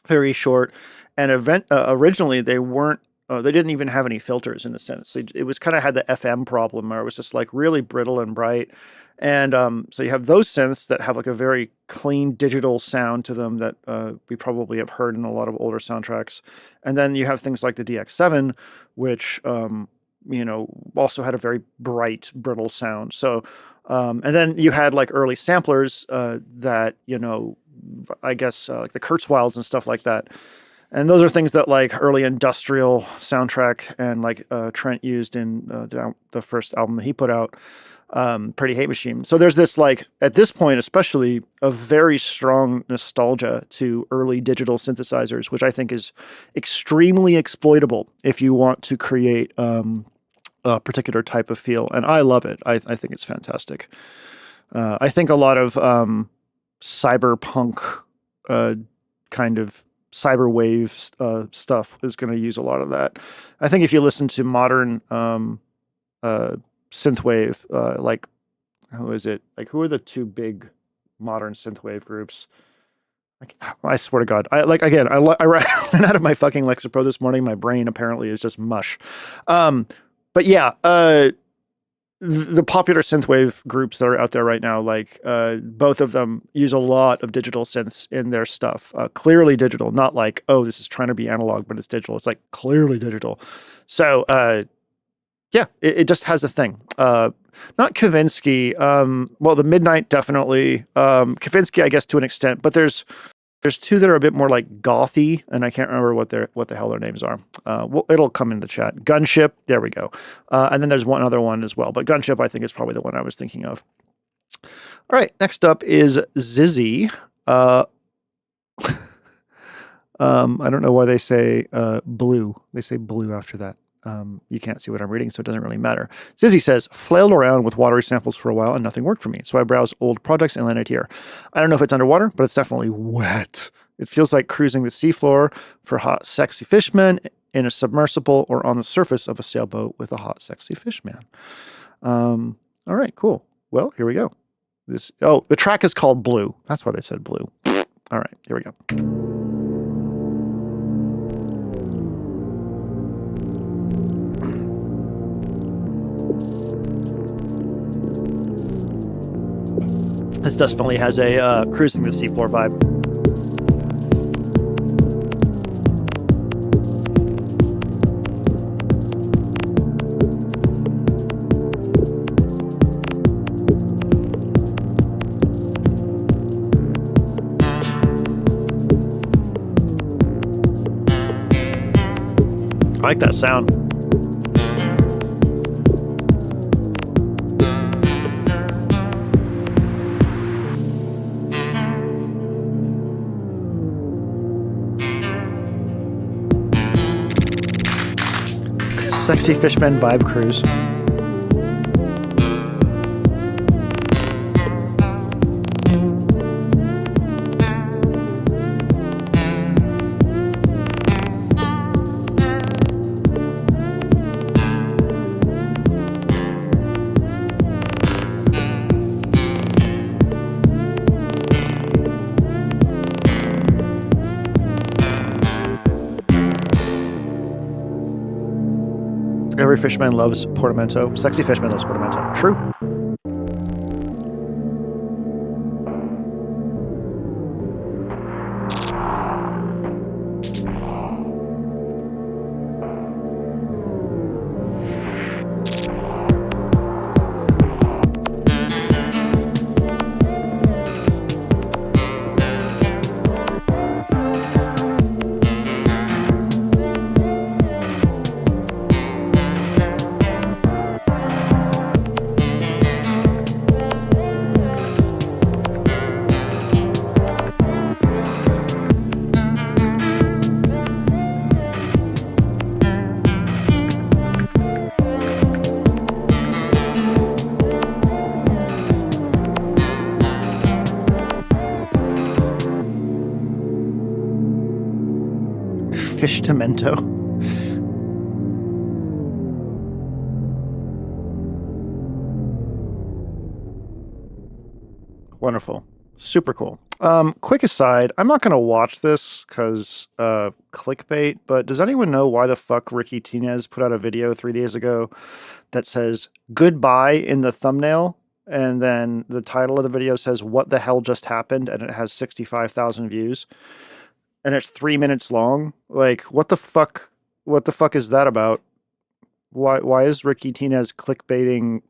Speaker 1: very short, and originally they weren't. They didn't even have any filters in the sense. It was kind of had the FM problem where it was just like really brittle and bright. And so you have those synths that have like a very clean digital sound to them that we probably have heard in a lot of older soundtracks. And then you have things like the DX7, which also had a very bright, brittle sound. So and then you had like early samplers that I guess like the Kurzweils and stuff like that. And those are things that like early industrial soundtrack and like Trent used in the first album that he put out, Pretty Hate Machine. So there's this like, at this point especially, a very strong nostalgia to early digital synthesizers, which I think is extremely exploitable if you want to create a particular type of feel. And I love it. I think it's fantastic. I think a lot of cyberpunk kind of cyberwave stuff is going to use a lot of that. I think if you listen to modern synthwave, like who is it? Like who are the two big modern synthwave groups? I swear to God, I ran out of my fucking Lexapro this morning. My brain apparently is just mush. But yeah, the popular synthwave groups that are out there right now, like both of them use a lot of digital synths in their stuff. Clearly digital, not like, oh, this is trying to be analog, but it's digital. It's like clearly digital. So yeah, it just has a thing. Not Kavinsky. Well, the Midnight definitely. Kavinsky, I guess, to an extent, but there's two that are a bit more like gothy, and I can't remember what the hell their names are. Well, it'll come in the chat. Gunship, there we go. And then there's one other one as well, but Gunship I think is probably the one I was thinking of. All right, next up is Zizzy. I don't know why they say blue. They say blue after that. you can't see what I'm reading, so it doesn't really matter. Zizzy says, flailed around with watery samples for a while and nothing worked for me. So I browsed old projects and landed here. I don't know if it's underwater, but it's definitely wet. It feels like cruising the seafloor for hot, sexy fishmen in a submersible or on the surface of a sailboat with a hot, sexy fishman. All right, cool. Well, here we go. The track is called Blue. That's why they said blue. All right, here we go. This definitely has a cruising the seafloor vibe. I like that sound. Sexy Fishman Vibe Cruise. Every fishman loves Portamento. Sexy Fishman loves Portamento. True. Fishtamento. Wonderful. Super cool. Quick aside, I'm not going to watch this because clickbait, but does anyone know why the fuck Ricky Tinez put out a video 3 days ago that says goodbye in the thumbnail? And then the title of the video says, what the hell just happened? And it has 65,000 views. And it's 3 minutes long. Like, what the fuck is that about? Why is Ricky Tinez clickbaiting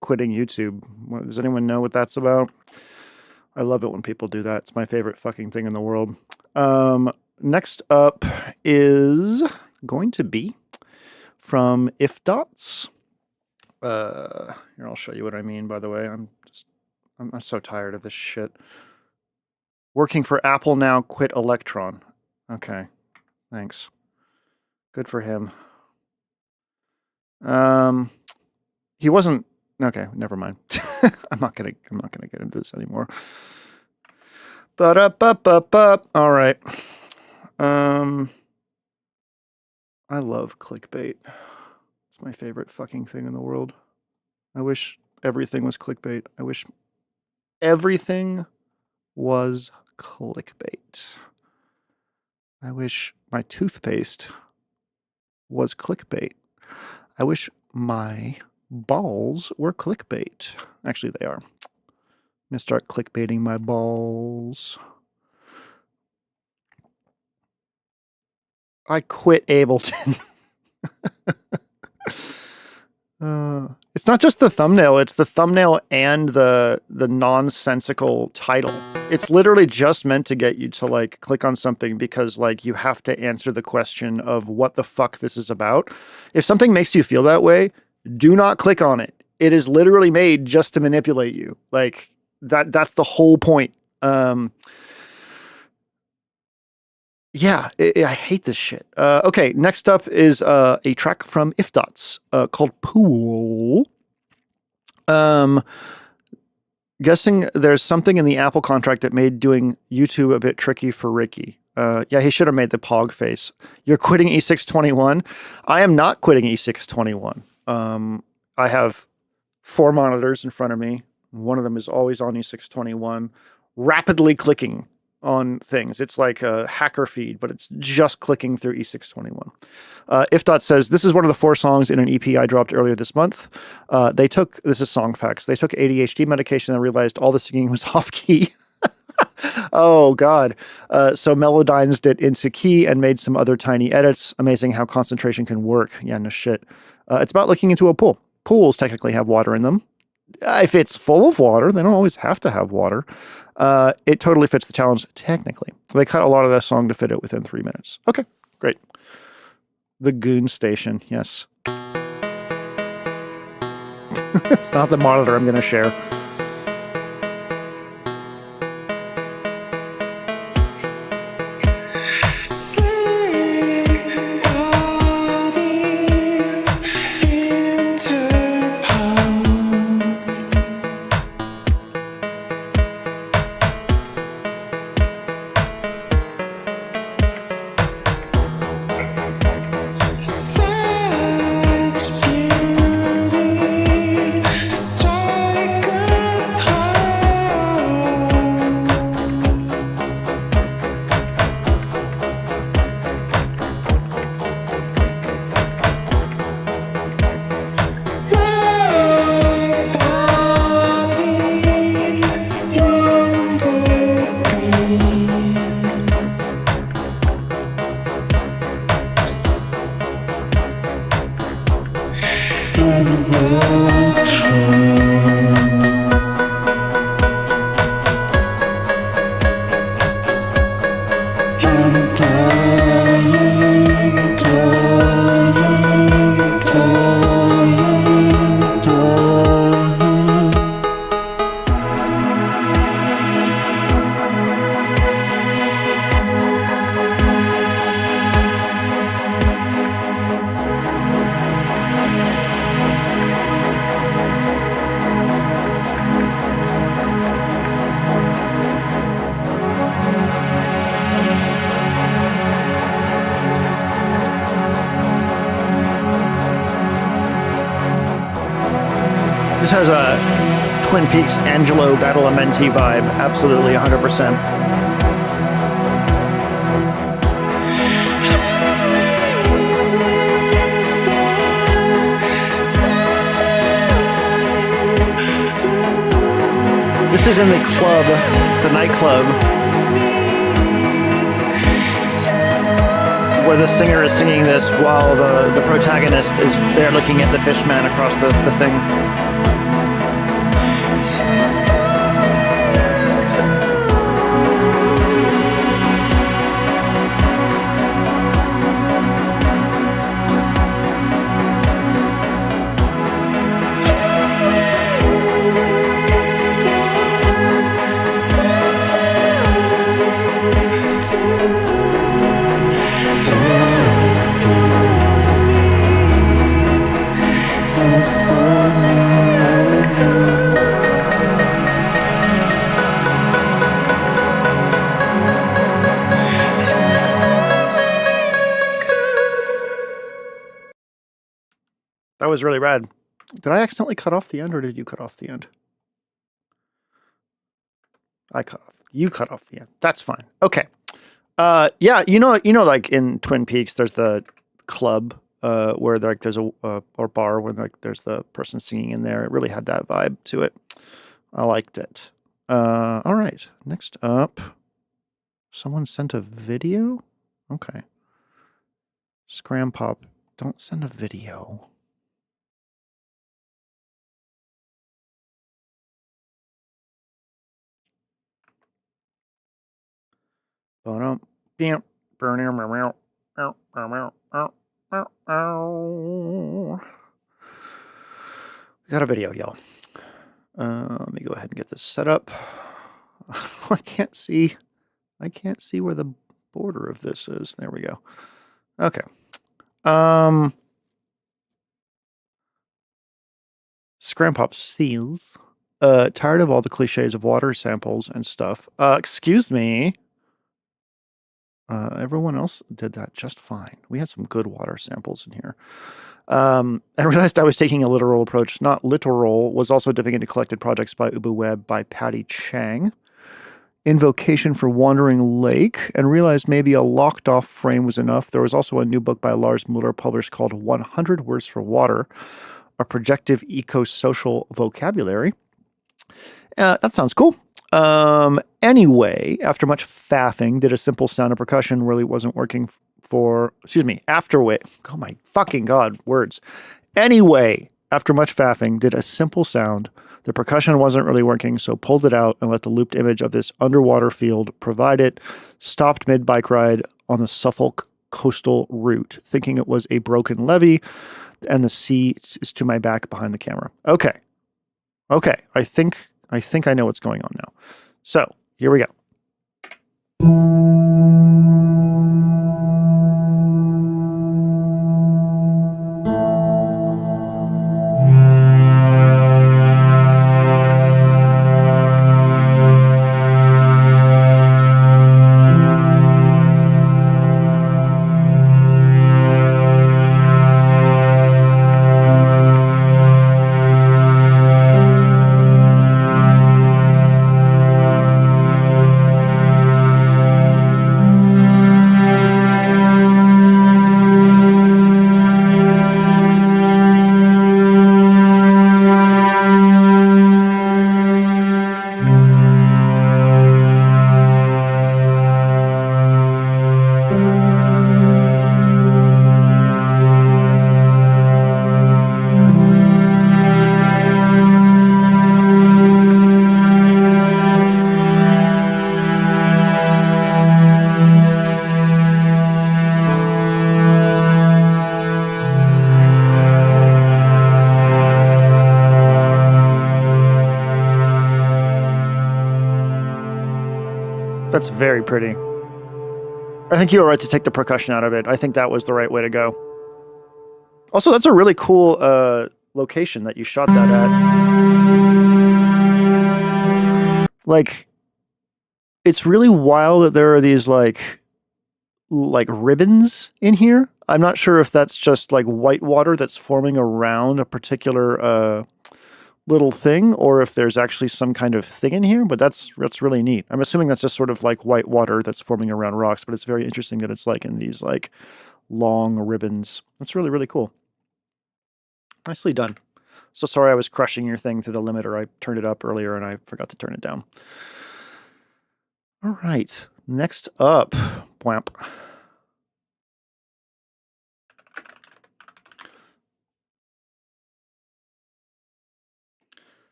Speaker 1: quitting YouTube? Does anyone know what that's about? I love it when people do that. It's my favorite fucking thing in the world. Next up is going to be from If Dots. Here, I'll show you what I mean, by the way. I'm so tired of this shit. Working for Apple now, quit Electron. Okay, thanks. Good for him. He wasn't. Okay, never mind. I'm not gonna get into this anymore. But all right. I love clickbait. It's my favorite fucking thing in the world. I wish everything was clickbait. I wish everything was clickbait. I wish my toothpaste was clickbait. I wish my balls were clickbait. Actually, they are. I'm gonna start clickbaiting my balls. I quit Ableton. It's not just the thumbnail, it's the thumbnail and the nonsensical title. It's literally just meant to get you to like click on something because like you have to answer the question of what the fuck this is about. If something makes you feel that way, do not click on it. It is literally made just to manipulate you. Like that's the whole point. Yeah, I hate this shit. Okay, next up is a track from If Dots called Pool. Guessing there's something in the Apple contract that made doing YouTube a bit tricky for Ricky. Yeah, he should have made the Pog face. You're quitting E621? I am not quitting E621. I have 4 monitors in front of me. One of them is always on E621, rapidly clicking on things. It's like a hacker feed, but it's just clicking through E621. If Dot says, this is one of the 4 songs in an EP I dropped earlier this month. This is Song Facts. They took ADHD medication and realized all the singing was off key. Oh, God. So melodized it into key and made some other tiny edits. Amazing how concentration can work. Yeah, no shit. It's about looking into a pool. Pools technically have water in them. If it's full of water, they don't always have to have water. It totally fits the challenge, technically. They cut a lot of that song to fit it within 3 minutes. Okay, great. The Goon Station, yes. It's not the monitor I'm going to share. This has a Twin Peaks Angelo Badalamenti vibe. Absolutely, 100%. This is in the club, the nightclub, where the singer is singing this while the protagonist is there looking at the fish man across the thing. That was really rad. Did I accidentally cut off the end, or did you cut off the end? I cut off. You cut off the end. That's fine. Okay. Yeah, you know, like in Twin Peaks, there's the club where like there's a or bar where like there's the person singing in there. It really had that vibe to it. I liked it. All right. Next up, someone sent a video. Okay. Scram Pop, don't send a video. We got a video, y'all. Let me go ahead and get this set up. I can't see where the border of this is. There we go. Okay. Scrampop seals. Tired of all the cliches of water samples and stuff. Excuse me. Everyone else did that just fine. We had some good water samples in here. I realized I was taking a literal approach. Not literal, was also dipping into collected projects by Ubu Web by Patty Chang. Invocation for Wandering Lake, and realized maybe a locked off frame was enough. There was also a new book by Lars Muller published called 100 Words for Water, a projective eco-social vocabulary. That sounds cool. Anyway, after much faffing, did a simple sound of percussion really wasn't working afterway. Oh my fucking God, words. Anyway, after much faffing, did a simple sound. The percussion wasn't really working, so pulled it out and let the looped image of this underwater field provide it. Stopped mid-bike ride on the Suffolk coastal route, thinking it was a broken levee, and the sea is to my back behind the camera. Okay. I think I know what's going on now. So, here we go. That's very pretty. I think you were right to take the percussion out of it. I think that was the right way to go. Also, that's a really cool location that you shot that at. Like, it's really wild that there are these like ribbons in here. I'm not sure if that's just like white water that's forming around a particular little thing, or if there's actually some kind of thing in here, but that's really neat. I'm assuming that's just sort of like white water that's forming around rocks, but it's very interesting that it's like in these like long ribbons. That's really, really cool. Nicely done. So sorry I was crushing your thing through the limiter. I turned it up earlier and I forgot to turn it down. All right, next up, Bwamp.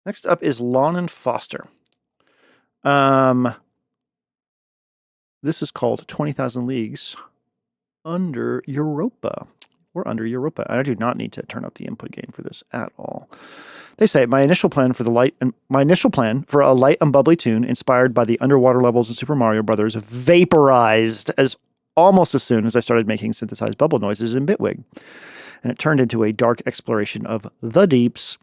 Speaker 1: Next up is Lawn and Foster. This is called 20,000 Leagues Under Europa. We're under Europa. I do not need to turn up the input gain for this at all. They say my initial plan for a light and bubbly tune inspired by the underwater levels in Super Mario Brothers vaporized almost as soon as I started making synthesized bubble noises in Bitwig, and it turned into a dark exploration of the deeps.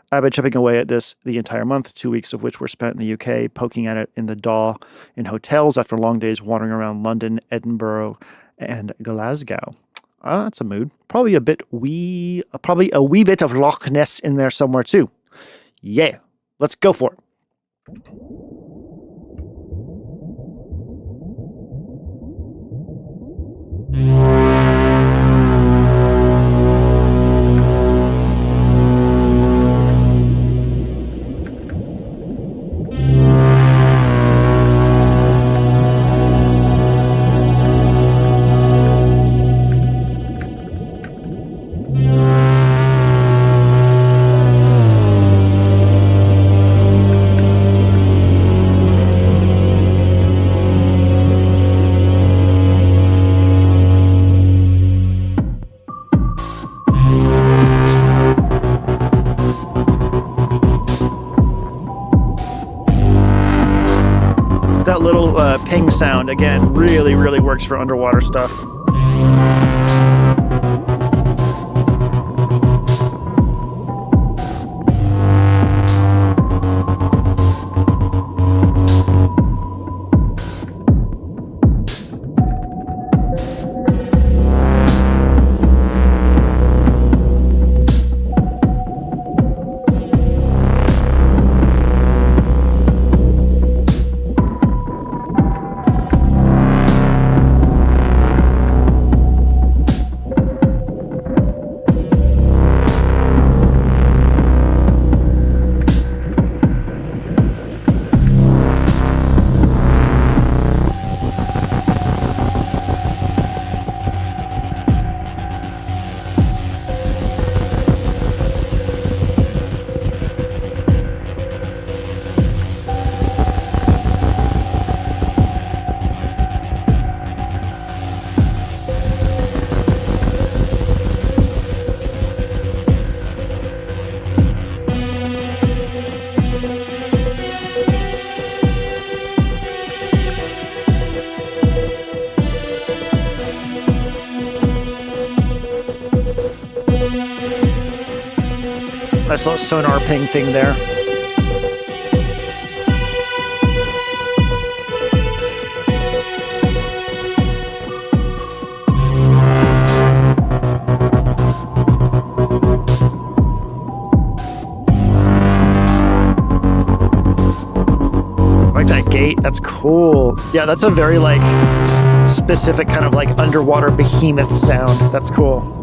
Speaker 1: I've been chipping away at this the entire month, 2 weeks of which were spent in the UK, poking at it in the DAW in hotels after long days wandering around London, Edinburgh, and Glasgow. That's a mood. Probably a wee bit of Loch Ness in there somewhere too. Yeah, let's go for it. ping sound, again, really, really works for underwater stuff. Nice little sonar ping thing there. Like that gate, that's cool. Yeah, that's a very like specific kind of like underwater behemoth sound. That's cool.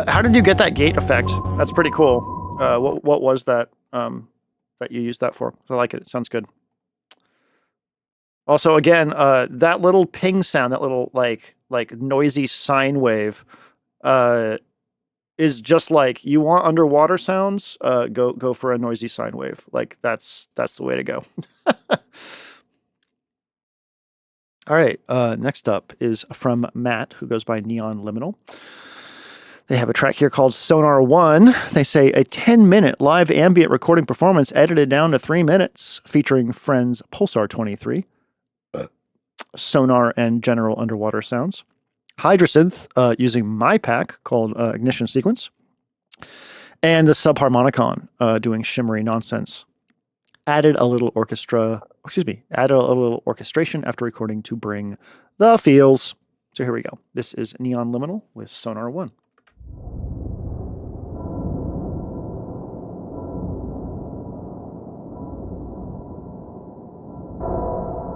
Speaker 1: How did you get that gate effect? That's pretty cool. What was that that you used that for? I like it. It sounds good. Also, again, that little ping sound, that little like noisy sine wave, is just like you want underwater sounds. Go for a noisy sine wave. Like that's the way to go. All right. Next up is from Matt, who goes by Neon Liminal. They have a track here called Sonar 1. They say a 10-minute live ambient recording performance edited down to 3 minutes, featuring Friends Pulsar 23, sonar and general underwater sounds, Hydrasynth using my pack called Ignition Sequence, and the Subharmonicon doing shimmery nonsense. Added a little orchestration after recording to bring the feels. So here we go. This is Neon Liminal with Sonar 1.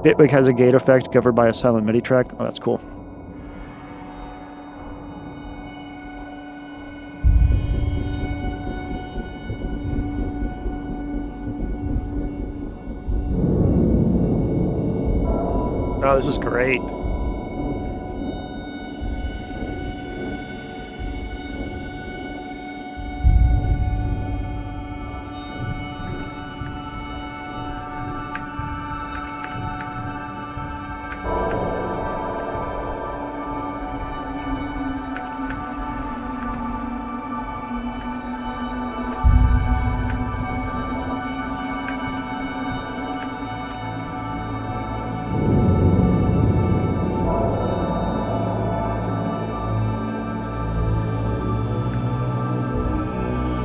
Speaker 1: Bitwig has a gate effect covered by a silent MIDI track. Oh, that's cool. Oh, this is great.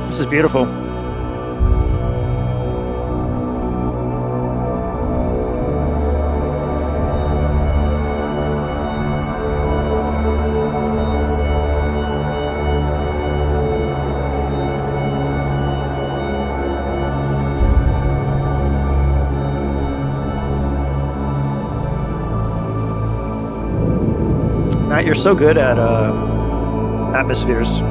Speaker 1: This is beautiful. Matt, you're so good at atmospheres.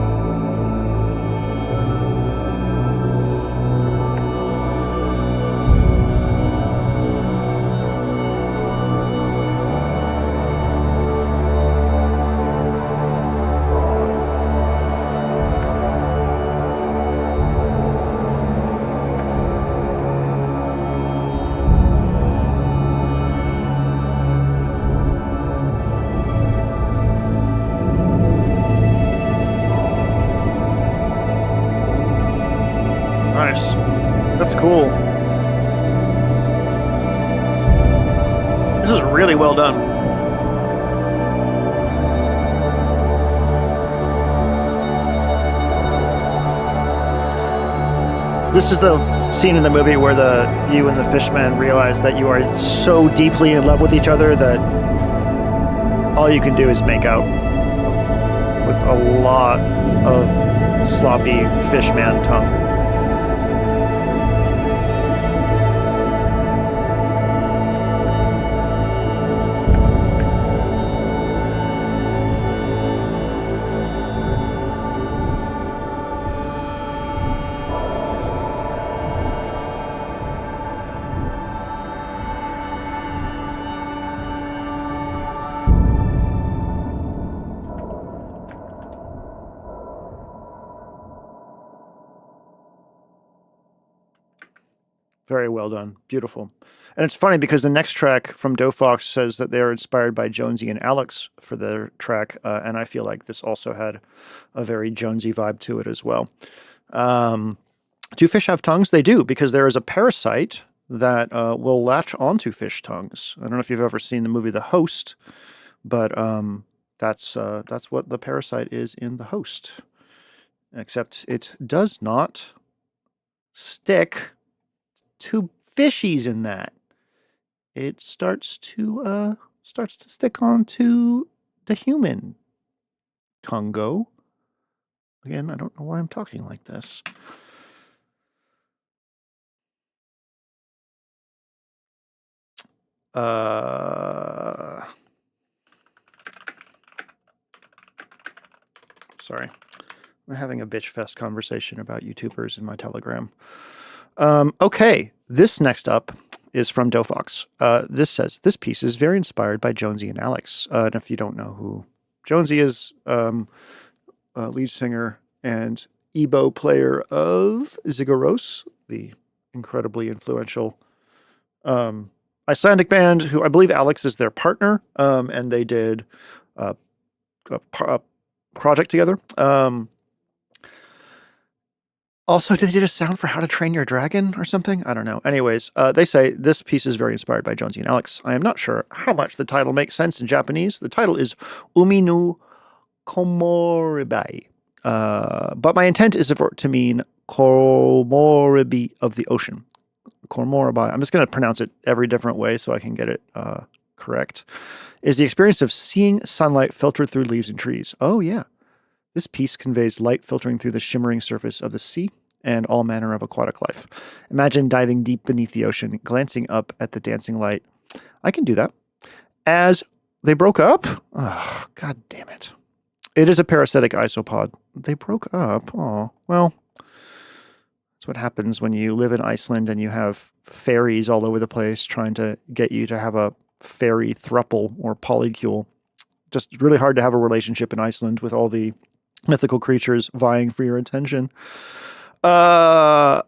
Speaker 1: That's cool. This is really well done. This is the scene in the movie where you and the fishman realize that you are so deeply in love with each other that all you can do is make out with a lot of sloppy fishman tongue. Very well done. Beautiful. And it's funny because the next track from Doe Fox says that they are inspired by Jonesy and Alex for their track. And I feel like this also had a very Jonesy vibe to it as well. Do fish have tongues? They do, because there is a parasite that will latch onto fish tongues. I don't know if you've ever seen the movie The Host, but that's what the parasite is in The Host. Except it does not stick to fishies in that. It starts to stick onto the human tongo. Again, I don't know why I'm talking like this. Sorry. I'm having a bitch fest conversation about YouTubers in my Telegram. Okay, this next up is from Doe Fox. This says, this piece is very inspired by Jonesy and Alex. And if you don't know who Jonesy is, lead singer and EBO player of Zigguros, the incredibly influential Icelandic band, who I believe Alex is their partner, and they did a project together. Also, did they do a sound for How to Train Your Dragon or something? I don't know. Anyways, they say this piece is very inspired by Jonesy and Alex. I am not sure how much the title makes sense in Japanese. The title is Umi no Komoribai. But my intent is for it to mean Komoribi of the ocean. Komoribai. I'm just going to pronounce it every different way so I can get it correct. Is the experience of seeing sunlight filter through leaves and trees. Oh, yeah. This piece conveys light filtering through the shimmering surface of the sea and all manner of aquatic life. Imagine diving deep beneath the ocean, glancing up at the dancing light. I can do that. As they broke up? Oh, God damn it. It is a parasitic isopod. They broke up? Oh, well, that's what happens when you live in Iceland and you have fairies all over the place trying to get you to have a fairy thruple or polycule. Just really hard to have a relationship in Iceland with all the mythical creatures vying for your attention. As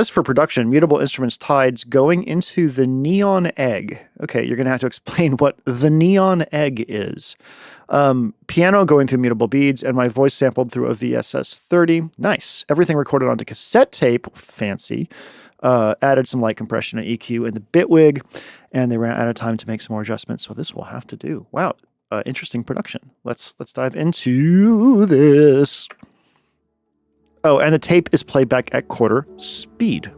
Speaker 1: for production, Mutable Instruments Tides going into the Neon Egg. Okay, you're going to have to explain what the Neon Egg is. Piano going through Mutable Beads, and my voice sampled through a VSS-30. Nice. Everything recorded onto cassette tape. Fancy. Added some light compression and EQ in the Bitwig, and they ran out of time to make some more adjustments, so this will have to do. Wow. Interesting production. Let's dive into this. Oh, and the tape is played back at quarter speed.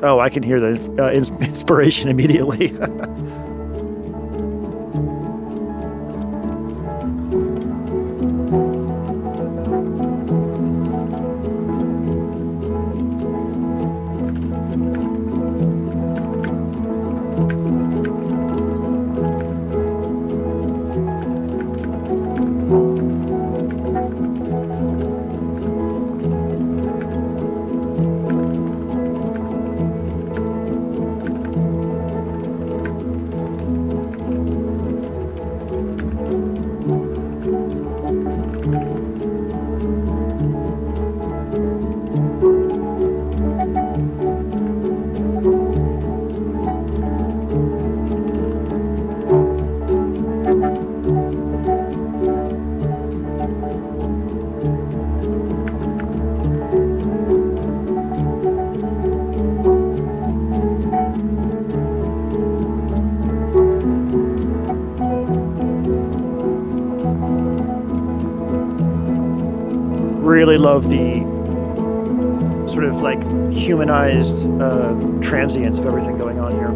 Speaker 1: Oh, I can hear the inspiration immediately. really love the sort of like humanized transience of everything going on here.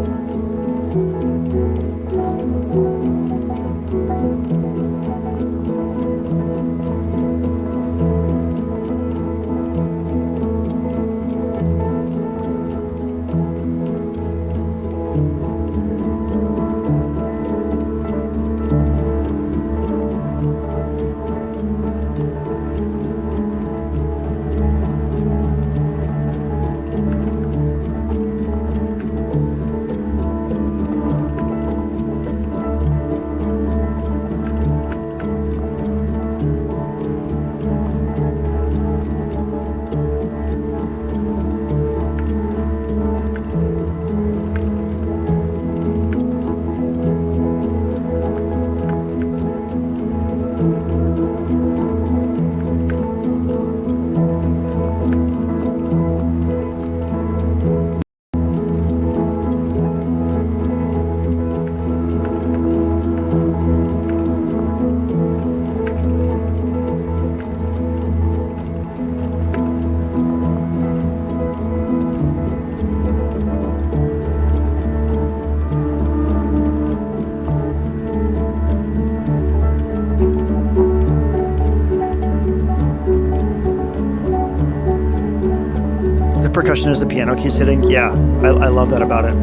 Speaker 1: The percussion as the piano keeps hitting. Yeah, I love that about it.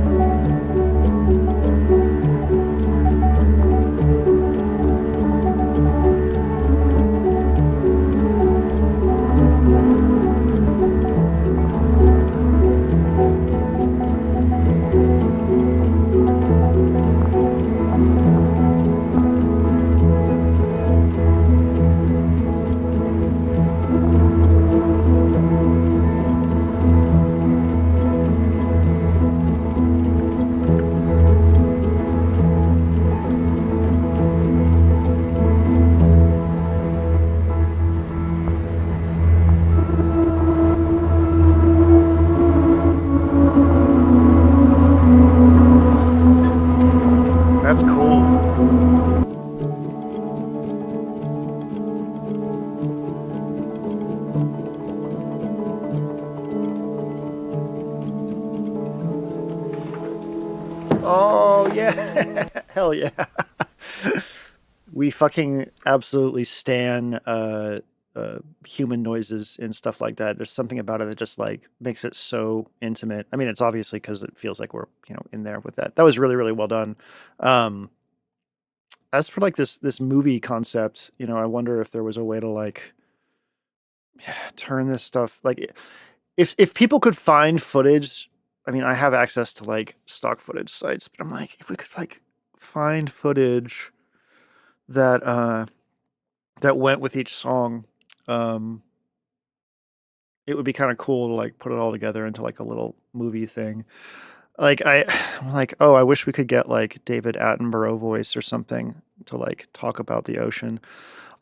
Speaker 1: That's cool. Oh, yeah. Hell yeah. We fucking absolutely stan human noises and stuff like that. There's something about it that just like makes it so intimate. I mean, it's obviously because it feels like we're, in there with that. That was really, really well done. As for like this movie concept, I wonder if there was a way to like turn this stuff like if people could find footage. I mean, I have access to like stock footage sites, but I'm like, if we could like find footage that that went with each song, um, it would be kind of cool to like put it all together into like a little movie thing. Like I'm like, oh, I wish we could get like David Attenborough voice or something to like talk about the ocean.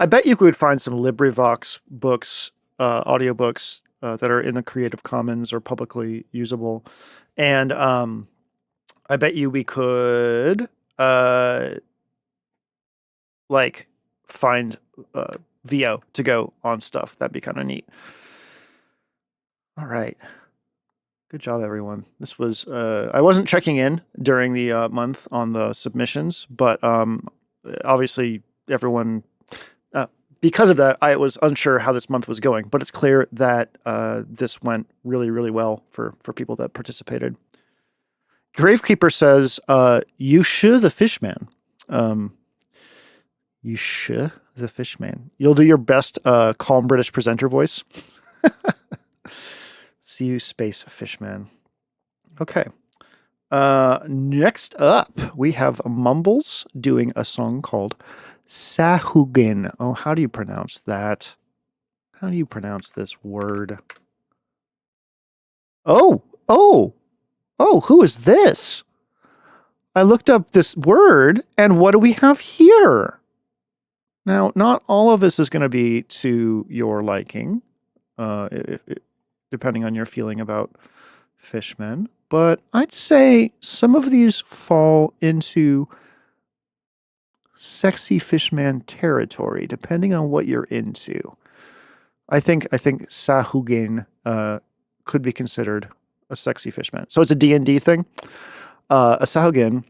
Speaker 1: I bet you could find some LibriVox books, audiobooks that are in the Creative Commons or publicly usable, and I bet you we could like find VO to go on stuff. That'd be kind of neat. All right. Good job, everyone. This was I wasn't checking in during the month on the submissions, but obviously everyone because of that, I was unsure how this month was going, but it's clear that this went really, really well for people that participated. Gravekeeper says, "You sure the Fishman? You sure the Fishman? You'll do your best calm British presenter voice." See you, Space Fishman. Okay. Next up, we have Mumbles doing a song called Sahugin. Oh, how do you pronounce that? How do you pronounce this word? Oh, who is this? I looked up this word, and what do we have here? Now, not all of this is going to be to your liking, depending on your feeling about fishmen, but I'd say some of these fall into sexy fishman territory, depending on what you're into. I think Sahugin could be considered a sexy fish man. So it's a D&D thing. A Sahugin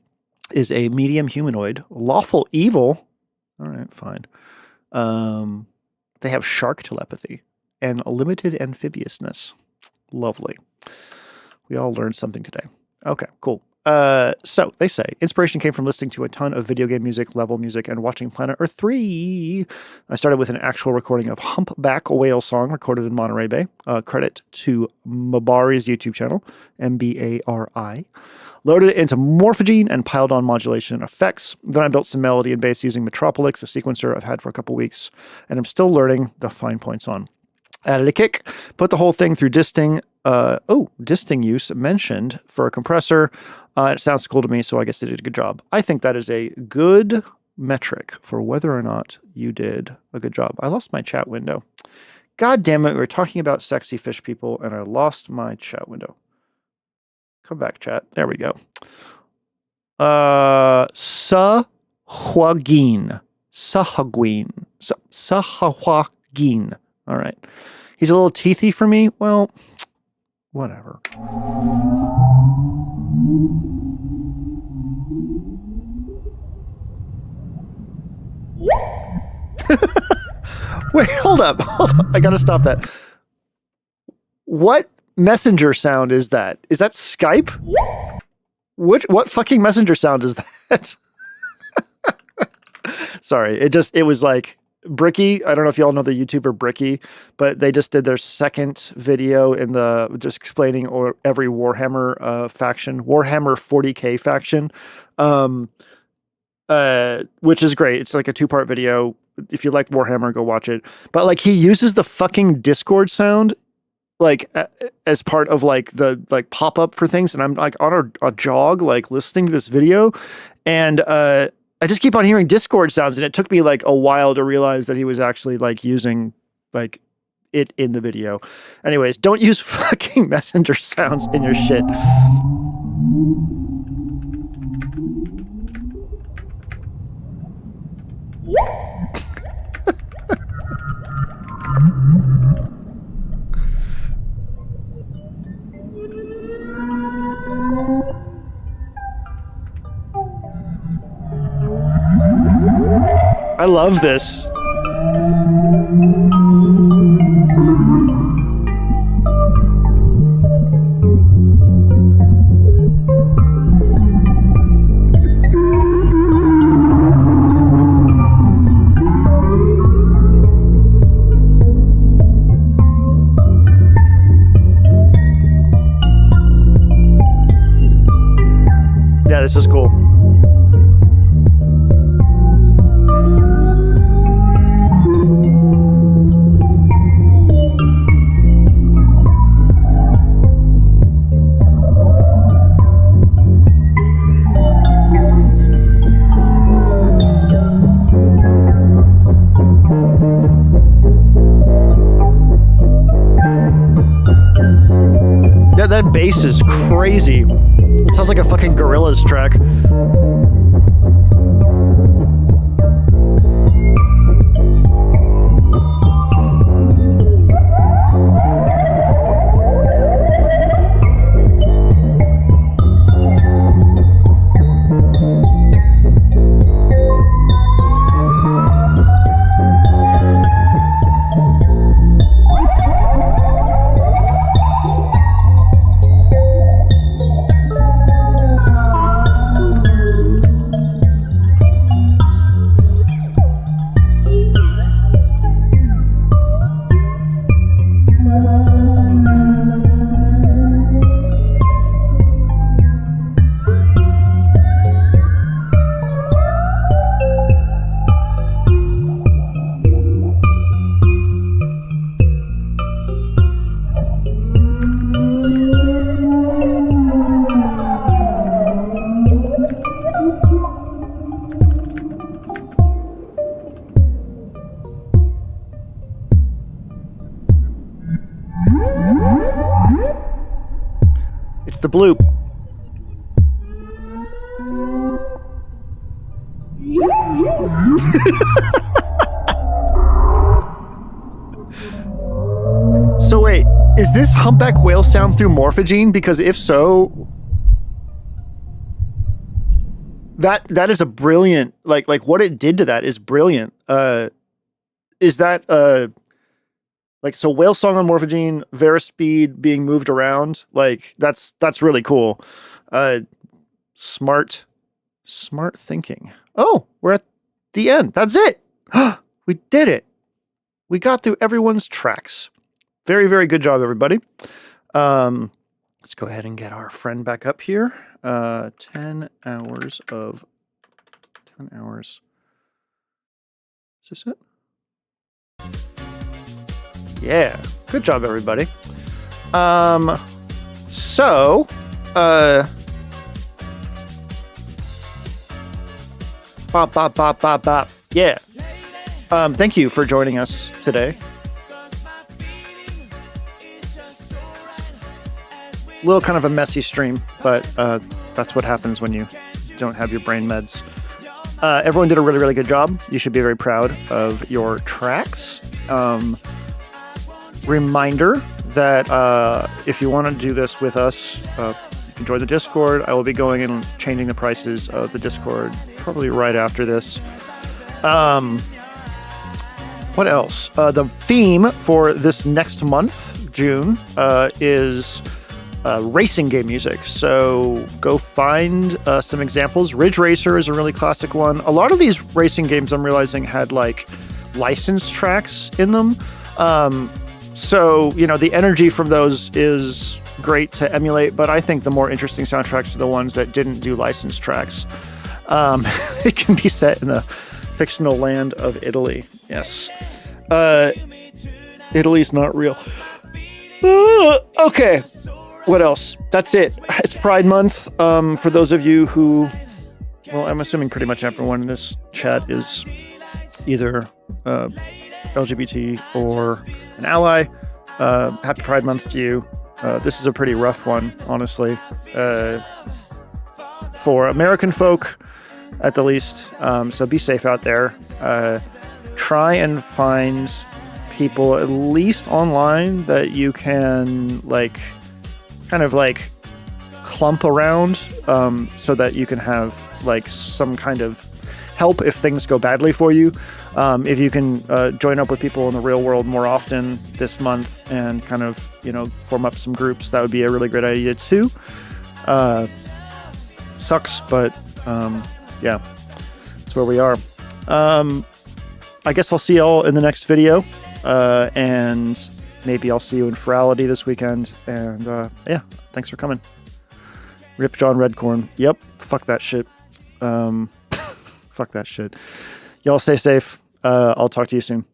Speaker 1: is a medium humanoid, lawful evil. All right, fine. They have shark telepathy and limited amphibiousness. Lovely. We all learned something today. Okay, cool. So they say inspiration came from listening to a ton of video game music, level music, and watching Planet Earth 3. I started with an actual recording of Humpback Whale Song recorded in Monterey Bay. Credit to Mabari's YouTube channel, Mbari. Loaded it into Morphogene and piled on modulation and effects. Then I built some melody and bass using Metropolix, a sequencer I've had for a couple weeks, and I'm still learning the fine points on. Added a kick, put the whole thing through disting. Disting use mentioned for a compressor. It sounds cool to me, so I guess they did a good job. I think that is a good metric for whether or not you did a good job. I lost my chat window. God damn it, we were talking about sexy fish people, and I lost my chat window. Come back, chat. There we go. Sahagin. Sahagin. All right. He's a little teethy for me. Well, whatever. Wait, hold up. I gotta stop that. What messenger sound is that? Is that Skype? What fucking messenger sound is that? Sorry, it was like Bricky. I don't know if y'all know the YouTuber Bricky, but they just did their second video in the just explaining every Warhammer faction, Warhammer 40K faction, which is great. It's like a 2-part video. If you like Warhammer, go watch it. But like he uses the fucking Discord sound like as part of like the like pop up for things, and I'm like on a jog like listening to this video, and I just keep on hearing Discord sounds, and it took me like a while to realize that he was actually like using like it in the video. Anyways, don't use fucking messenger sounds in your shit. I love this. Yeah, this is cool. Yeah, that bass is crazy. It sounds like a fucking Gorillaz track. It's the bloop. Is this humpback whale sound through Morphogene? Because if so, that is a brilliant, like what it did to that is brilliant. Is that like, so whale song on Morphogene, Verispeed being moved around, like that's really cool. Smart thinking. Oh, we're at the end. That's it. We did it. We got through everyone's tracks. Very, very good job, everybody. Let's go ahead and get our friend back up here. 10 hours. Is this it? Yeah. Good job, everybody. So, bop, bop, bop, bop, bop. Yeah. Thank you for joining us today. Little kind of a messy stream, but that's what happens when you don't have your brain meds. Everyone did a really, really good job. You should be very proud of your tracks. Reminder that if you want to do this with us, you can join the Discord. I will be going in and changing the prices of the Discord probably right after this. What else? The theme for this next month, June, is racing game music. So go find some examples. Ridge Racer is a really classic one. A lot of these racing games, I'm realizing, had like licensed tracks in them. So, you know, the energy from those is great to emulate, but I think the more interesting soundtracks are the ones that didn't do licensed tracks. It can be set in the fictional land of Italy. Yes. Italy's not real. Okay. What else? That's it. It's Pride Month. For those of you who, well, I'm assuming pretty much everyone in this chat is either LGBT or an ally. Happy Pride Month to you. This is a pretty rough one, honestly. For American folk, at the least. So be safe out there. Try and find people, at least online, that you can like kind of like clump around, so that you can have like some kind of help if things go badly for you. If you can join up with people in the real world more often this month and kind of, you know, form up some groups, that would be a really great idea too. Sucks, but yeah, that's where we are. I guess I'll see y'all in the next video, and maybe I'll see you in Ferality this weekend. And yeah, thanks for coming. Rip John Redcorn. Yep, fuck that shit. Fuck that shit. Y'all stay safe. I'll talk to you soon.